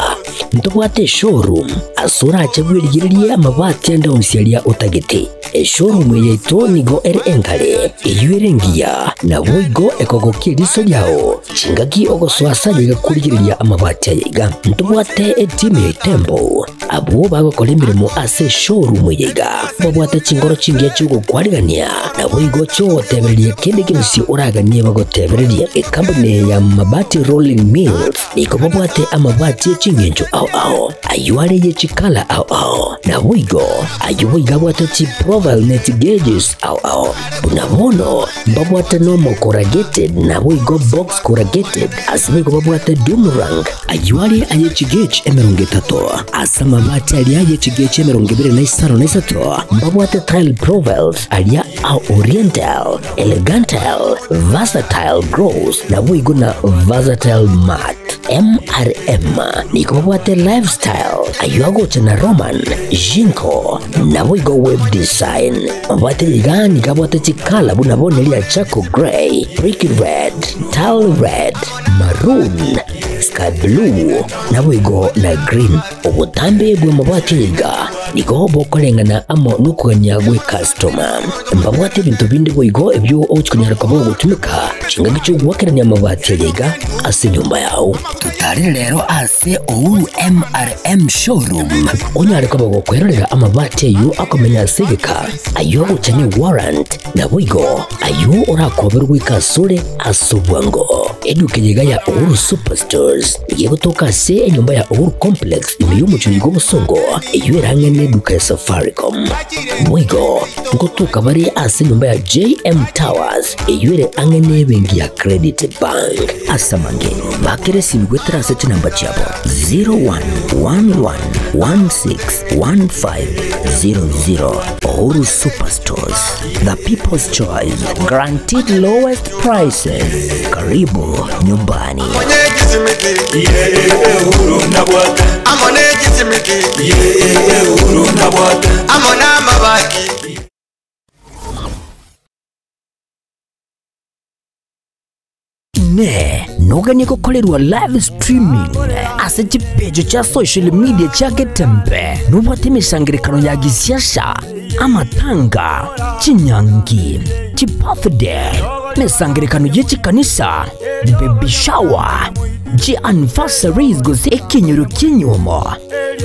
ntobwate showroom asura achagwirigirie amabati anda umsialia utagete showroom yeto nigo engale iyuerengia na boigo ekogokiriso yao chingaki ogoswasa yiga kurigiriria amabati aiga ntobwate team tembo abo bagokora imirimo ase showroom yiga babwate chingoro chingia chugo kwarigania na boigo cho tebererie kende kimisi uraganie bagotebererie company ya mabati Rolling Mills niko babwate amabati chingenjo ao ayuare ye chikala ao na boigo ayuiga bwate chi profile net gauges ao bunabono babwate normal corrugated na boigo box corrugated asinigo babwate Dumrang ayuare aye chi gauge emerunge tato asama amabati alia yechigeche 25 mbabwate tile provels alia au oriental elegantal versatile gross na wigo na versatile mat MRM nikobwate lifestyle ayogo chana roman jinko na wigo web design mbwate liga nikabwate chikala buna bonelia chaco gray brick red tile red maroon sky blue na wigo na green obutambe bwe mabwate liga niko bokolengana amo nukuganya gwe customer mbabwate bintu bindi boigo ebyo ochikunyaraka bo gutumika chinga gicho gwakeranya amabati liga ase nyumba yao tutari lero ase Ouru MRM showroom onyareka bogo kwerera amabati yu akomenya segeka ayo guchani warrant na boigo ayo orakoberwa ikasure asubwango edukejega ya Ouru Superstores yegotoka se nyumba ya Ouru Complex imiyumu chuligo busongo iyo erangene duka ya Safaricom mwigo ngotuka bari ase nyumba ya JM Towers iyo ere angene bengi ya Credit Bank asamange bakere simigwetera ase namba chabo 0111161500 Ouru Superstores, the people's choice, guaranteed lowest prices. Karibu nyumbani. Ne noganye gukorerwa live streaming ase chipejo cha social media chake tembe nubwate misangirikano ya gisiasha amatanga chinyangi chibirthday misangirikano yechikanisa baby shower anniversaries gose ekinyoro kinyomo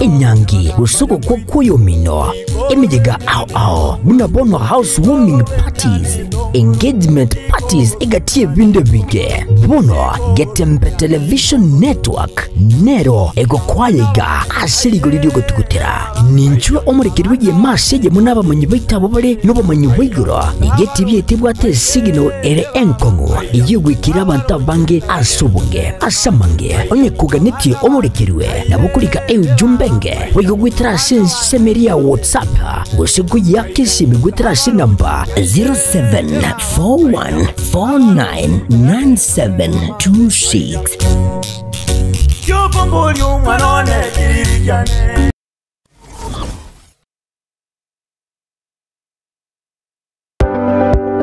inyangi usuko kwa kuyomino emijega ao munabono housewarming parties engagement parties egatie binde bige bono Getembe television network nero ego kwayega asirigoridio gotukutera ninchwe omurikirwe ye masege munaba manyi baitabo bare nobo manyi wiguro igeti byetibwate signal ere enkongo igwikira abantu bange asubunge asamange onye kuganiti omurikirwe nabukulika jumbenge wigo gwitira semeria WhatsApp gosigo yakisi migwitira namba 0741499726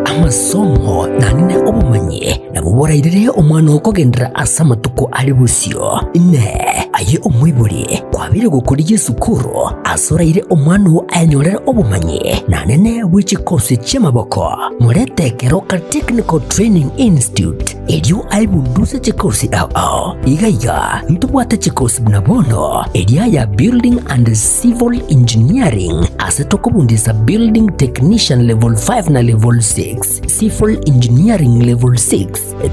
amasomo nanine obumanye nabuborairire omwana okogendera asamatuko ali busyo ne aye omwiburi kwabire gukora Yesukuru asoraire omwana anyorera obumanye nanene wichikose cy'amaboko muretekero ka Technical Training Institute elio aibunduse chikosi igaiga ntubwate chikosi bnabono elia ya Building and Civil Engineering asetokobundisa Building Technician level 5 na level 6 Civil Engineering level 6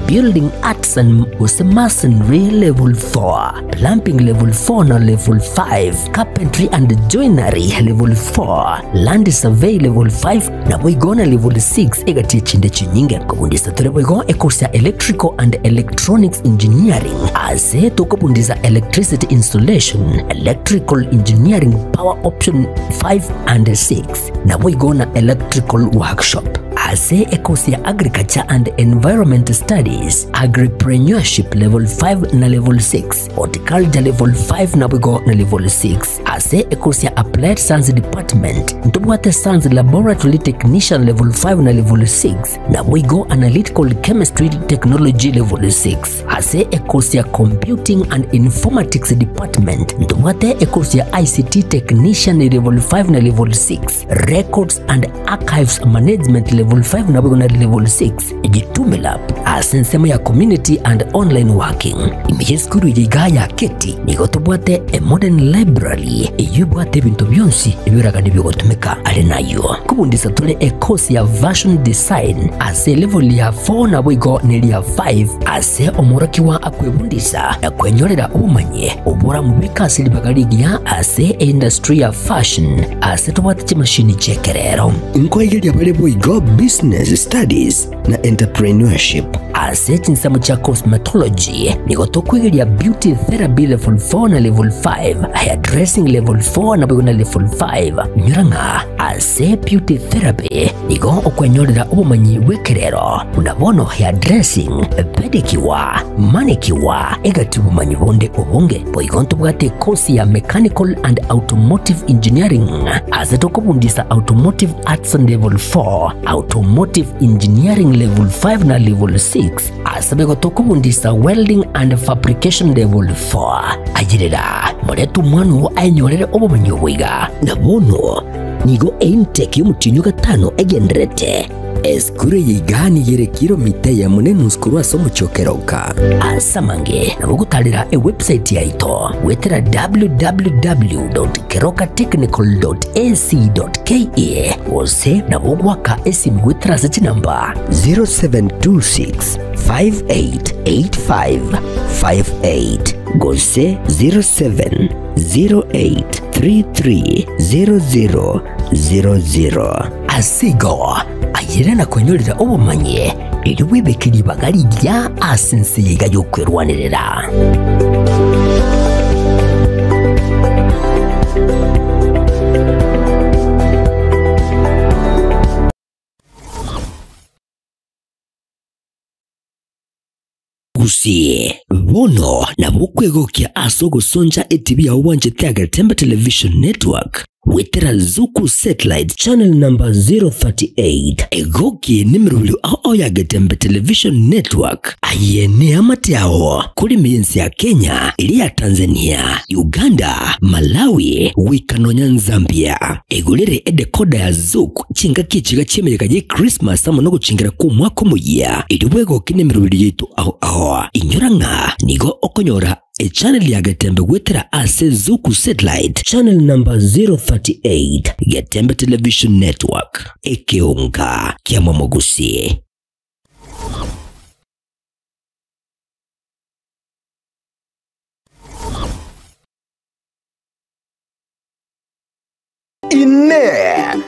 Building Arts and Masonry level 4 Plumbing level 4 na level 5 Carpentry and Joinery level 4 Land Survey level 5 na boigona level 6 egatie chinde chinyinge kubundisa tole boigo ekosa Electrical and Electronics Engineering ase tokobundisa Electricity Installation Electrical Engineering Power Option 5 and 6 na boigona Electrical Workshop ase ekosia Agriculture and Environment Studies Agripreneurship level 5 na level 6 Horticulture level 5 na wigo na level 6 ase ekosia Applied Science Department ntubwate Science Laboratory Technician level 5 na level 6 na wigo Analytical Chemistry Technology level 6 ase ekosia Computing and Informatics Department ntubwate ekosia ICT Technician level 5 na level 6 Records and Archives Management level 5 na wigo na level 6 ejitumela asensema ya Community and Online Working imiyeskuru yigaya keti nigotubwate a modern library eyubwate bintu byonsi ebiraga nibyogotumika ali nayo kubundisa tole ekosi ya version design ase level ya 4 na wigo neli ya 5 ase omurakiwa akwebundisa akwenyorera ubumanye ubura mubika silibagaligia ase industry ya fashion ase tubwate chimashini chekerero inkoigeli abale wigo business studies na entrepreneurship ase chinsamu cha cosmetology nigo tukwigeria beauty therapy level 4 na level 5, hairdressing level 4 na bwina level 5. Nyuranga ase beauty therapy nigo okwenyorera ubumanyi bw'ekerero unabono hairdressing, pedicure, manicure egati ubumanyi bonde obonge boigonto bwate kosi ya mechanical and automotive engineering ase tokobundisa automotive arts level 4, automotive engineering level 5 na level 6 ase tokobundisa welding and fabrication level 4. Ajirira moretu mwanu ainyorere obumanyi obwiga nabono nigo intake y'umutinyu gatano egenderete eskure yigani yere kilomita ya munenu skuru asomo chokeroka asamange nabo gutalira website yaito wetera www.kerokatechnical.ac.ke ose nabo gwaka esimu wetera sechi namba 0726 588558 gose 0708330000 asigo ayirana kwenyorera obumanye iri wibekiri bagari rya asense yiga yo kwerwanirira. Gusie bono na bukwegokia asogo sonja etibi ya wanje Tiaga Tembe Television Network wetera Zuku Satellite Channel number 038 egoki nimrulu ao ya Getembe Television Network ayene amatiao kuri miensi ya Kenya, ili ya Tanzania, Uganda, Malawi, Wikanonya, Zambia. Egulere edekoda ya Zuku chinga kichiga chimereka je Christmas ama nogo chingira ku mwaka muya iliwego kinemrulu yetu ao inyoranga nigo okonyora a channel ya Getembe wetera ase Zuku Satellite Channel number 038 Getembe Television Network ekeonga kia mamogusie. ine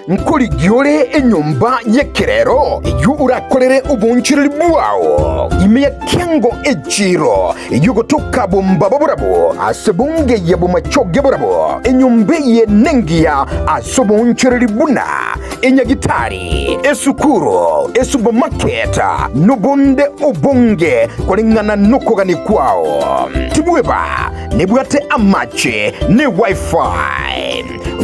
nkuri gyore enyumba yekerero yu urakorere ubunchiriri bwao imiya kengo echiro yugo tukabumba baburabo asebunge yabumachoge burabo enyumba ye nengia asobunchiriri buna enyagitari esukuro esupermarket nubunde ubunge kolingana nukogani kwao tibweba nibwate amache ni wifi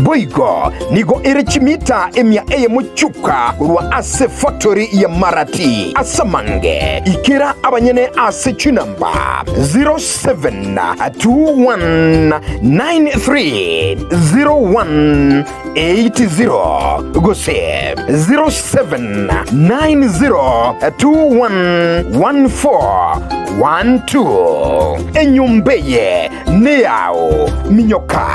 boigo nigo erichimita emya eye muchuka urwa ase factory ya Marati asamange ikira abanyene ase chinamba 0791930180 gose 0790211412 enyumbeye neao minyoka.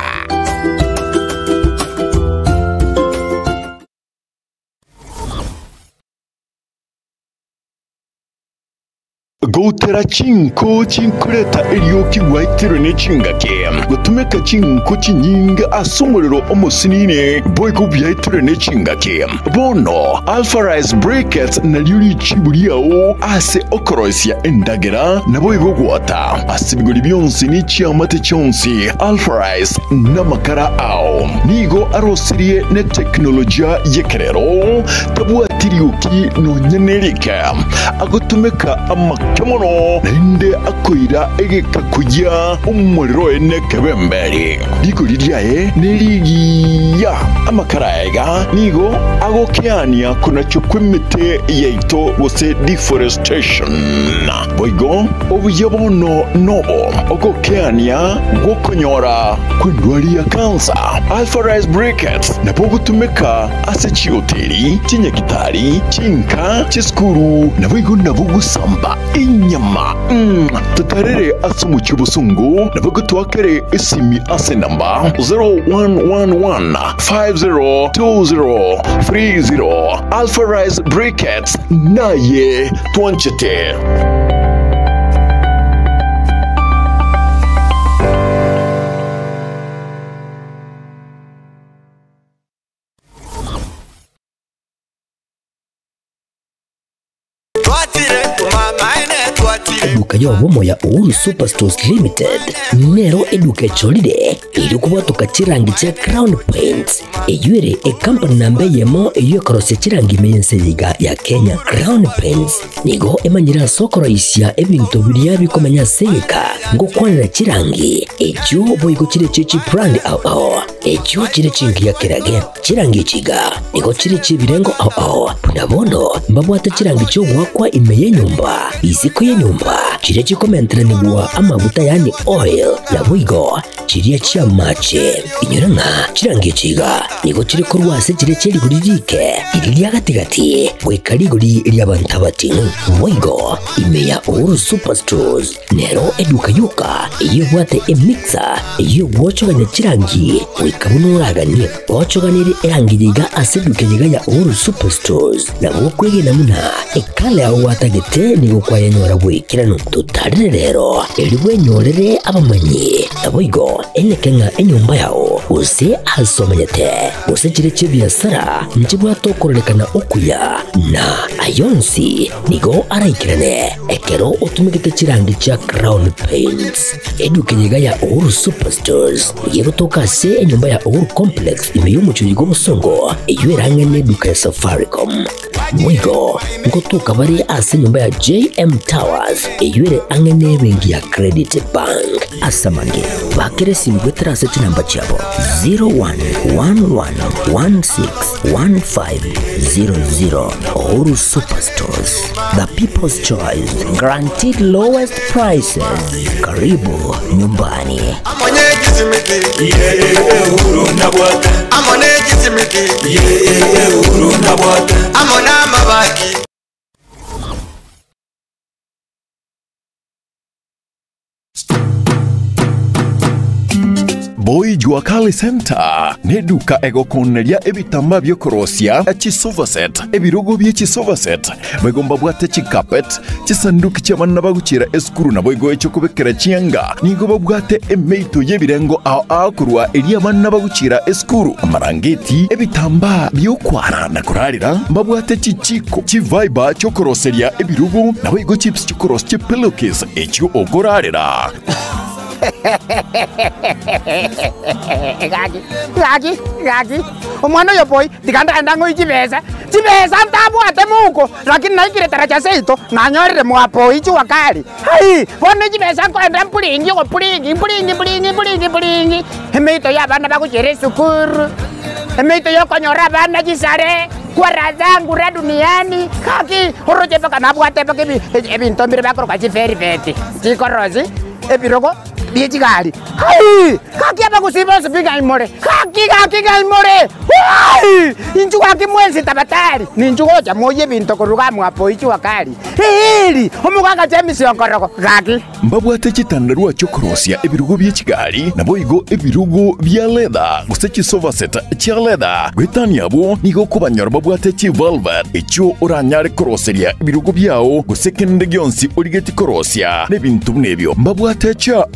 Gotera chinko chinkureta elioki waitiro ne chingake gutumeka chinko chinyinga asumuriro omusinine boyko byaitiro ne chingake bono Alpha Rise Brackets na lyuri chiburiao ase okoroisia endagera na boygo gwata asibigori byonsi ni chiamate chonsi Alpha Rise na makara ao nigo arosirie ne teknolojia yekerero tabuatirioki no nyenerika agutumeka kemono nende akoira egeka kujya umuriro ene kebemberi diko lidiaye neligiya amakaraega nigo agokeania kuna chokwemete yeito wose deforestation boigo obuyabono nobo ogokeania gokonyora kwendwali ya kansa Alpha Rise Brackets na bogutumeka ase chioteri chinyakitari chinka chiskuru na boigo nabugusamba inyama tutarere asumu chibusungu nabagutwakere isimi ase namba 0111502030 Alpha Rise Brackets naye twanchete. Twatire mama eduka yobomo ya Uhuru Superstores Limited nero eduka echolide iri kubwatuka chirangi cha Crown Paints eyuere company nambe yemo eyo korose chirangi meyense yiga ya Kenya. Crown Paints nigo emanyira sokoro isya ebintu biriya bikomanya seka ngo kwanira chirangi ekyo boyiko chire chichi brand ao ekyo chire chingi ya kirage chirangi chiga nigo chire chibirengo ao punabono mbabwata chirangi cyo wakwa imeye nyumba iziko ye nyumba chire chikomentera nibwa amavuta yani oil na bwigo chiriya chia mache inyuranga chirangi chiga nigo chire korwase chire cheri guririke iriya gatigati bwekariguri lyabantabati bwigo imeya Uhuru Superstores nero eduka yuka iyo bwate emixer iyo bwochoganya chirangi wikabunuraganye bwochoganire erangi yiga aseduke yiga ya Uhuru Superstores na bwokwege namuna ekale aho watagete nigo kwayanyora bwikirano tutarire rero eliwe nyorere abamanyi nabwigo enekenga enyumba yao use asomanyete use chire chibiasara nchibwatokorolekana okuya na ayonsi nigo araikirane ekero utumikite chirangi cha Crown Paints eduke yiga ya Uhuru Superstores yegotoka se enyumba ya Uhuru Complex imeyumucho yigo musongo eyuerange neduka ya Safaricom mwigo ngotoka bari ase nyumba ya JM Towers eyuere ange nebengi ya Credit Bank asamange bakere simbwetera ase chinamba chabo 0111161500 Uhuru Superstores, the people's choice, guaranteed lowest prices. Karibu nyumbani. Boy Jua Kali Center neduka egokoneria ebitamba byokorosia echisovaset ebirogo byechisovaset begomba bwate chikapet chisanduku cy'abana bagucira eskuru na boygo echo kubekera chianga nigo babwate emeito yebirengo ao kurwa eri abana bagucira eskuru amarangeti ebitamba byokwara na kurarira babwate chichiko chiviber cyokoroseria ebirogo na boygo chips cyokorosia chipillowcase echo ogorarira Gagi omwana yo boy tikanda ngo ichibeza ntabwate muko lakini naikire taracha seito nanyorire mwapo ichi wakali hai bona chibeza nkwenda mpulingi go pulingi emeito ya bana bakuchere sukuru emeito yo konyora bana chisare kwa razangu ra duniani kaki oroje baka nabwate baka ebinto mbire bakoroka chiferi veti chikorozi ebirogo biechigari hai kaki aba kusiba sipinga imore kaki imore hai inju kaki mwenzi tabatari ninju goja moye binto koruga mwapo ichi wakali hili omuganga James yokoroko kaki mbabwate chitandarua chokorosia ebirugo biechigari na boigo ebirugo bya leather gusechi sofa set cha leather gwetania bo nigo kubanyora babwate chi velvet echo oranyare koroseria ebirugo byao gusekende gyonsi origeti korosia nebintu nebyo mbabwate cha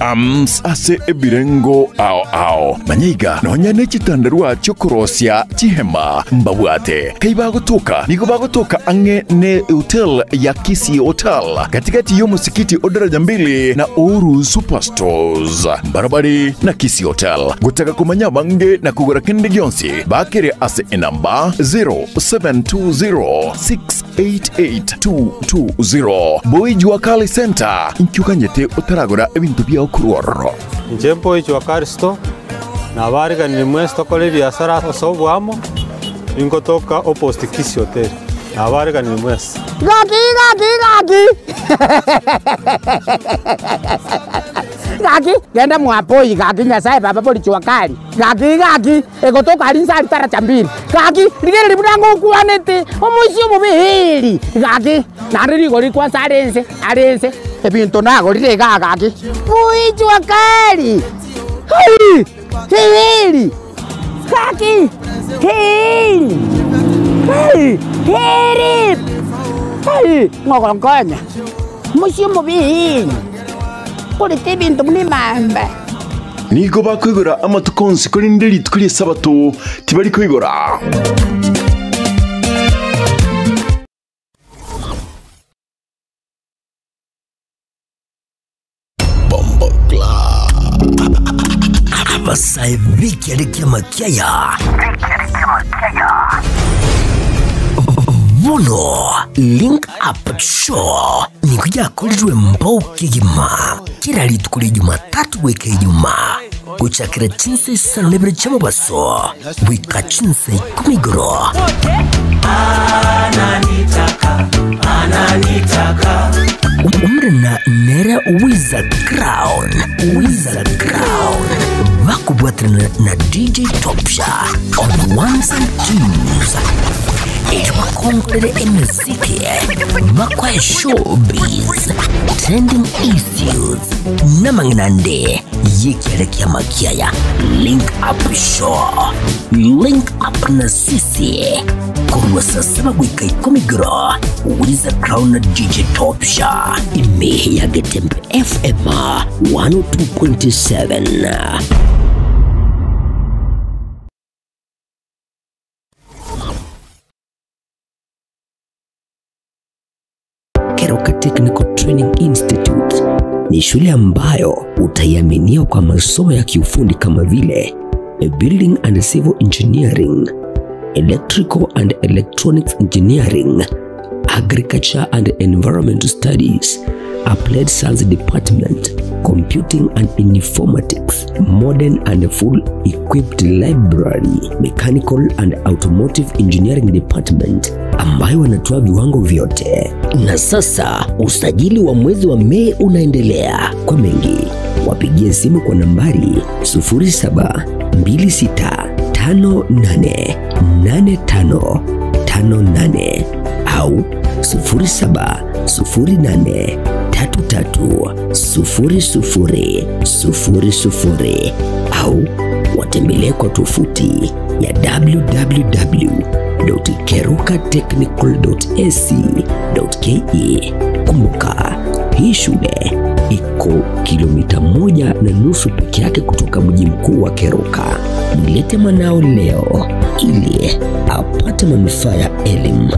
ase ebirengo ao manyiga nonya nechitandarua chokorosia chihema mbabwate kaibagotoka nigo bagotoka ange ne hotel ya Kisii Hotel katikati yo musikiti odaraja mbili na Uhuru Superstores barabari na Kisii Hotel gutaka kumanya bange na kugura kende gyonsi bakere ase enamba 0720688220 Boy Jua Kali Center inkyukanyete utaragura ebintu bya okuruoro njempo Jua Kali Store na bariga ni mwesto kole biasara osobwamo ingotoka opposite Kisii Hotel na bariga ni mwes gagi genda mwapoi gagi nyasaye baba boli Jua Kali gagi egotoka alinsa tara chambiri gagi ligere libudango kuanete omushi mubihili gagi nariri goli kwa sarense ebintu nago lire gagi Boy Jua Kali hili gagi hili ngokongkonya mushi mubihili kuri tibintu mlimamba nigo bakwigura amatukonsi kuri nderi tukuri sabato tibari kwigura Vasae Viki Alikia Makiaya Vono Link Up Show Nikuja kulidwe mbauki gima Kira litu kuli Jumatatu weke Ijumaa Kuchakira chinse sano lebere chamo baso Wika chinse kumigoro Ananitaka Umrena nera Wizard Crown Wakubuatrina na DJ Topsha On the ones and twos Ejwa kongolele emeziki Wakwa showbiz Trending issues Namanginande Yekielekea Makiaya Link Up Show Link Up na sisi Kurwa sasama wika ikomigro Wizard Crown na DJ Topsha Imehe ya Getembe FM 102.7 Keroka Technical Training Institute ni shule ambayo utaiaminia kwa masomo ya kiufundi kama vile Building and Civil Engineering, Electrical and Electronics Engineering, Agriculture and Environmental Studies, Applied Science Department, Computing and Informatics, Modern and Full Equipped Library, Mechanical and Automotive Engineering Department, ambayo wanatoa viwango vyote. Na sasa usajili wa mwezi wa Mei unaendelea. Kwa mengi wapigie simu kwa nambari 0726588558 au 0708330000 au watembelee kwa tovuti ya www.kerukatechnical.ac.ke. Kumbuka, hii shule iko kilomita 1.5 peke yake kutoka mji mkuu wa Keruka. Mlete mwanao leo ili apate manufaa ya elimu.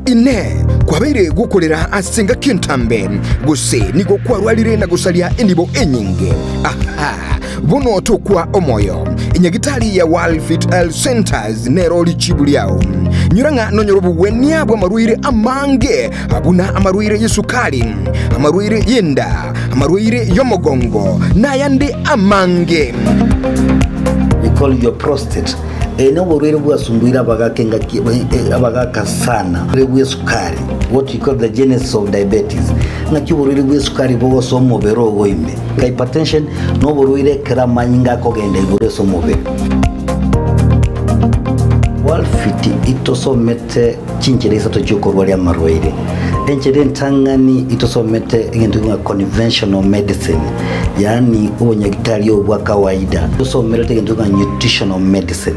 Ine kwabeire gukorera asenga kintambe guse nigo kwarwalire na gusalia enibo enyinge. Aha, buno tukwa omoyo inyagitali ya Walfit Health Centers neroli chibuliao nyuranga nonyorobu wenia bwa maruire amange abuna amaruire yesukali, amaruire yenda, amaruire yomogongo na yande amange. We call your prostate. Eno borwere bwa sumbuira bagakenga abagaka sana bwe sukari, what you call the genesis of diabetes. Na kiborwere bwe sukari bogo somo bero goime hypertension no borwere kera manyinga ko gende bore somo be. Walfiti itosomete chinchereza to chokorwa ya marwaire enchere ntangani itosomete ngende kwa conventional medicine, yani ubonyagitali obwa kawaida. Itosomete ngende kwa nutritional medicine.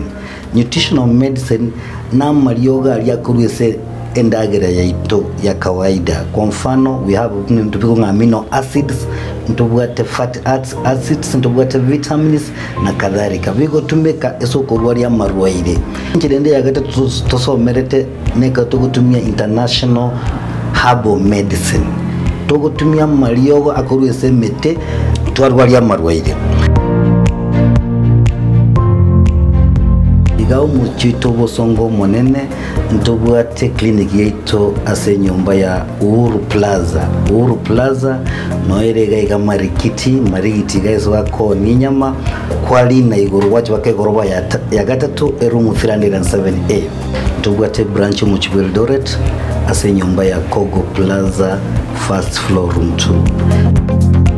Nutritional medicine na marioga aliakurwese endagera ya ito ya kawaida. Kwa mfano we have ntubiko amino acids, ntubwate fatty acids, ntubwate vitamins na kadhalika. Bigo tumeka esokorwa ya marwaire nchirende yagata tosomerete neka tugutumia international herbal medicine, tugutumia marioga akurwese mete twarwa ya marwaire. Igao muchito bosongo monene ntobwate clinic yeito ase nyumba ya Uhuru Plaza. Uhuru Plaza noerega igamarikiti marigiti guys wako ninyama kwali na iguru wacho bakegoroba ya gatatu erumu 307A. Ntobwate branch mu Eldoret ase nyumba ya Kogo Plaza first floor room 2.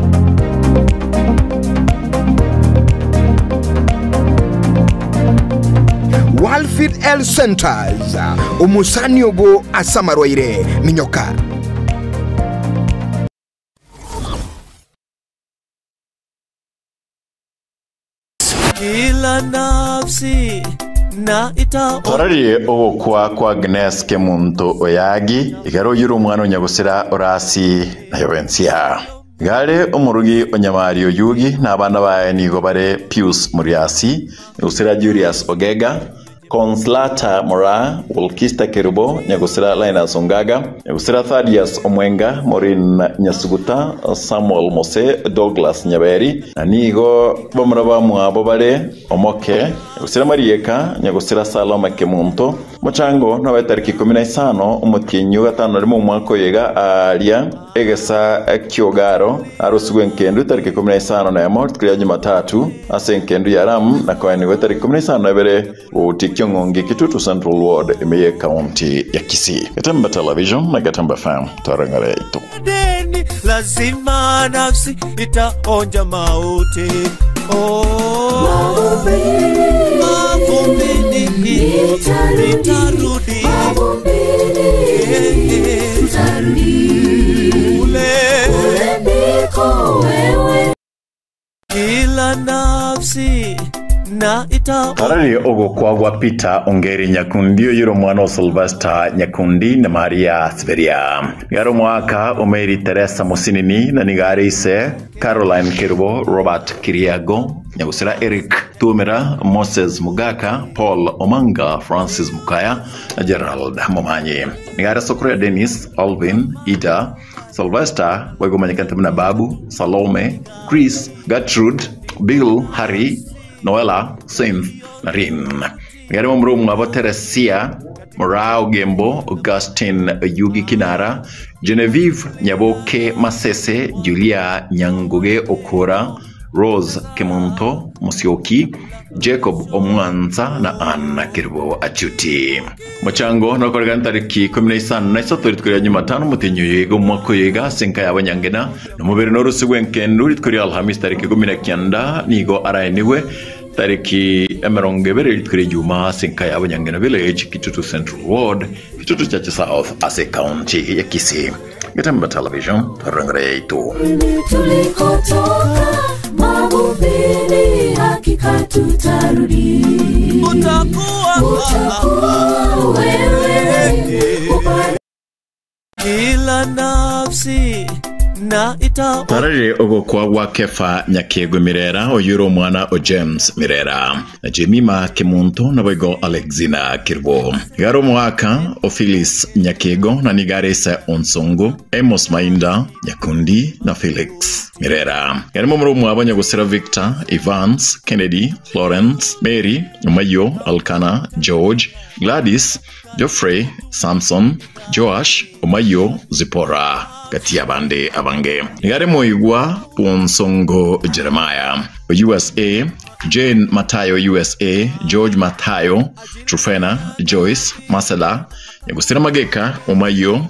Walfit Health Centers umusani obo asamarwaire minyoka. Kila nafsi na ita Torari ogokwa kwa Agnes Kemuntu Oyagi igaro yuru umwana onyagusira orasi na Yobensia Gare umurugi onyamario yugi na abana bae nigo bare Pius Muriasi, usira Julius Ogega, Conslata Mora, Wolkista Kerubo, Nyagusira Linus Ongaga, Nyagusira Thaddeus Omwenga, Maureen Nyasuguta, Samuel Mose, Douglas Nyaberi, Nanigo Bomraba Muabobare, Omoke, Nyagusira Marieka, Nyagusira Saloma Kemunto, Mochango, na tariki 15 umutinyu gatano rimo mwako yega alia egesa Kiogaro arusugwenkendu tariki 15 na mort kuri Jumatatu asenkendu yaram na kwa ni tariki 15 ebere utikiongongi Kitutu Central Ward Emeye County ya Kisii. Gatamba Television na Gatamba FM tarangare ito. Deni lazima nafsi itaonja mauti. Mavumbini nitarudi. Ule niko wewe. Kila nafsi na ita Tarari ogo kwa Peter Ongeri Nyakundi yuro mwana Sylvester Nyakundi na Maria Sveria. Yaro mwaka Omeri Teresa Mosinini na nigari ise Caroline Kerubo, Robert Kiriago, Nyagusira Eric Tumira, Moses Mugaka, Paul Omanga, Francis Mukaya na Gerald Momanyi. Nigari Sokrea Dennis, Alvin, Ida, Sylvester, Wegomanyakantama Babu, Salome, Chris, Gertrude, Bill, Harry, Noela, Saint, Narin. Ngari mumrumu abo Teresia, Morao Gembo, Augustine Yugi Kinara, Genevieve Nyaboke Masese, Julia Nyanguge Okora, Rose Kemonto Musioki, Jacob Omwanza na Anna Kirbo Achuti. Mochango na korgan tariki 15 na isotorit kuri Jumatano mutinyu yego mwako yega senka ya Wanyangena na mubere no rusugwenkendu kuri Alhamis tariki 19 nigo arainiwe tariki emerongebere kuri Juma senka ya Wanyangena village Kitutu Central Ward Kitutu Chache South Ase County ya Kisii. Gatamba Television tarangare ito. Mavumbini hakika tutarudi. Utakuwa wewe. Kila nafsi na ita Tarare ogo kwa Wakefa Nyakegwe Mirera oyuro mwana o James Mirera na Jemima Kemunto na Bwego Alexina Kirbo. Garo mwaka o Phyllis Nyakego na Nigaresa Onsongo, Amos Mainda Nyakundi na Felix Mirera. Garo mumuru mwaba Nyagusira Victor, Evans, Kennedy, Florence, Mary, Mayo, Alcana, George, Gladys, Geoffrey, Samson, Joash, Omayo, Zipora. Katia bande abange. Ngare moigwa Ponsongo Jeremiah. USA, Jane Matayo USA, George Matayo, Trufena, Joyce, Masela, Nyagusira Mageka, Omayo,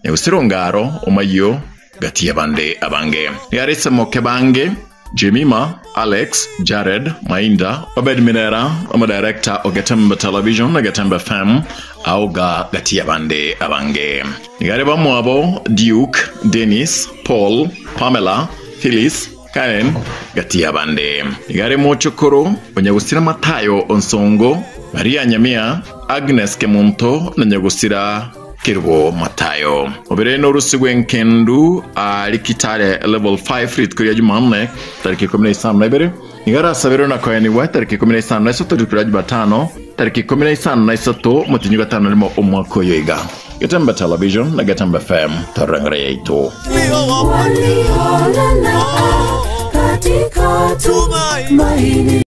Nyagusira Ngaro, Omayo, Gatia bande abange. Ngare Samoke bange, Jemima, Alex, Jared, Mainda, Obed Minera, Director of Gatamba Television, Gatamba FM, Auga Gatia bande abange. Nigare bamuabo Duke, Dennis, Paul, Pamela, Phyllis, Karen, Gatia bande. Nigare mochokoro, Nyagusira Matayo Onsongo, Maria Nyamia, Agnes Kemunto, na Nyagusira Kirbo Matayo. Obere no rusugwenkendu alikitare level 5 rit kuri Jumanne tariki 15 na ibere. Nigara sabero na koyani wa tariki 15 na isoto kuri Jumatano tariki 15 na isoto mutinyu gatano limo omwako yoiga. Gatamba Television na Gatamba FM tarangare yaito. Katika tumaini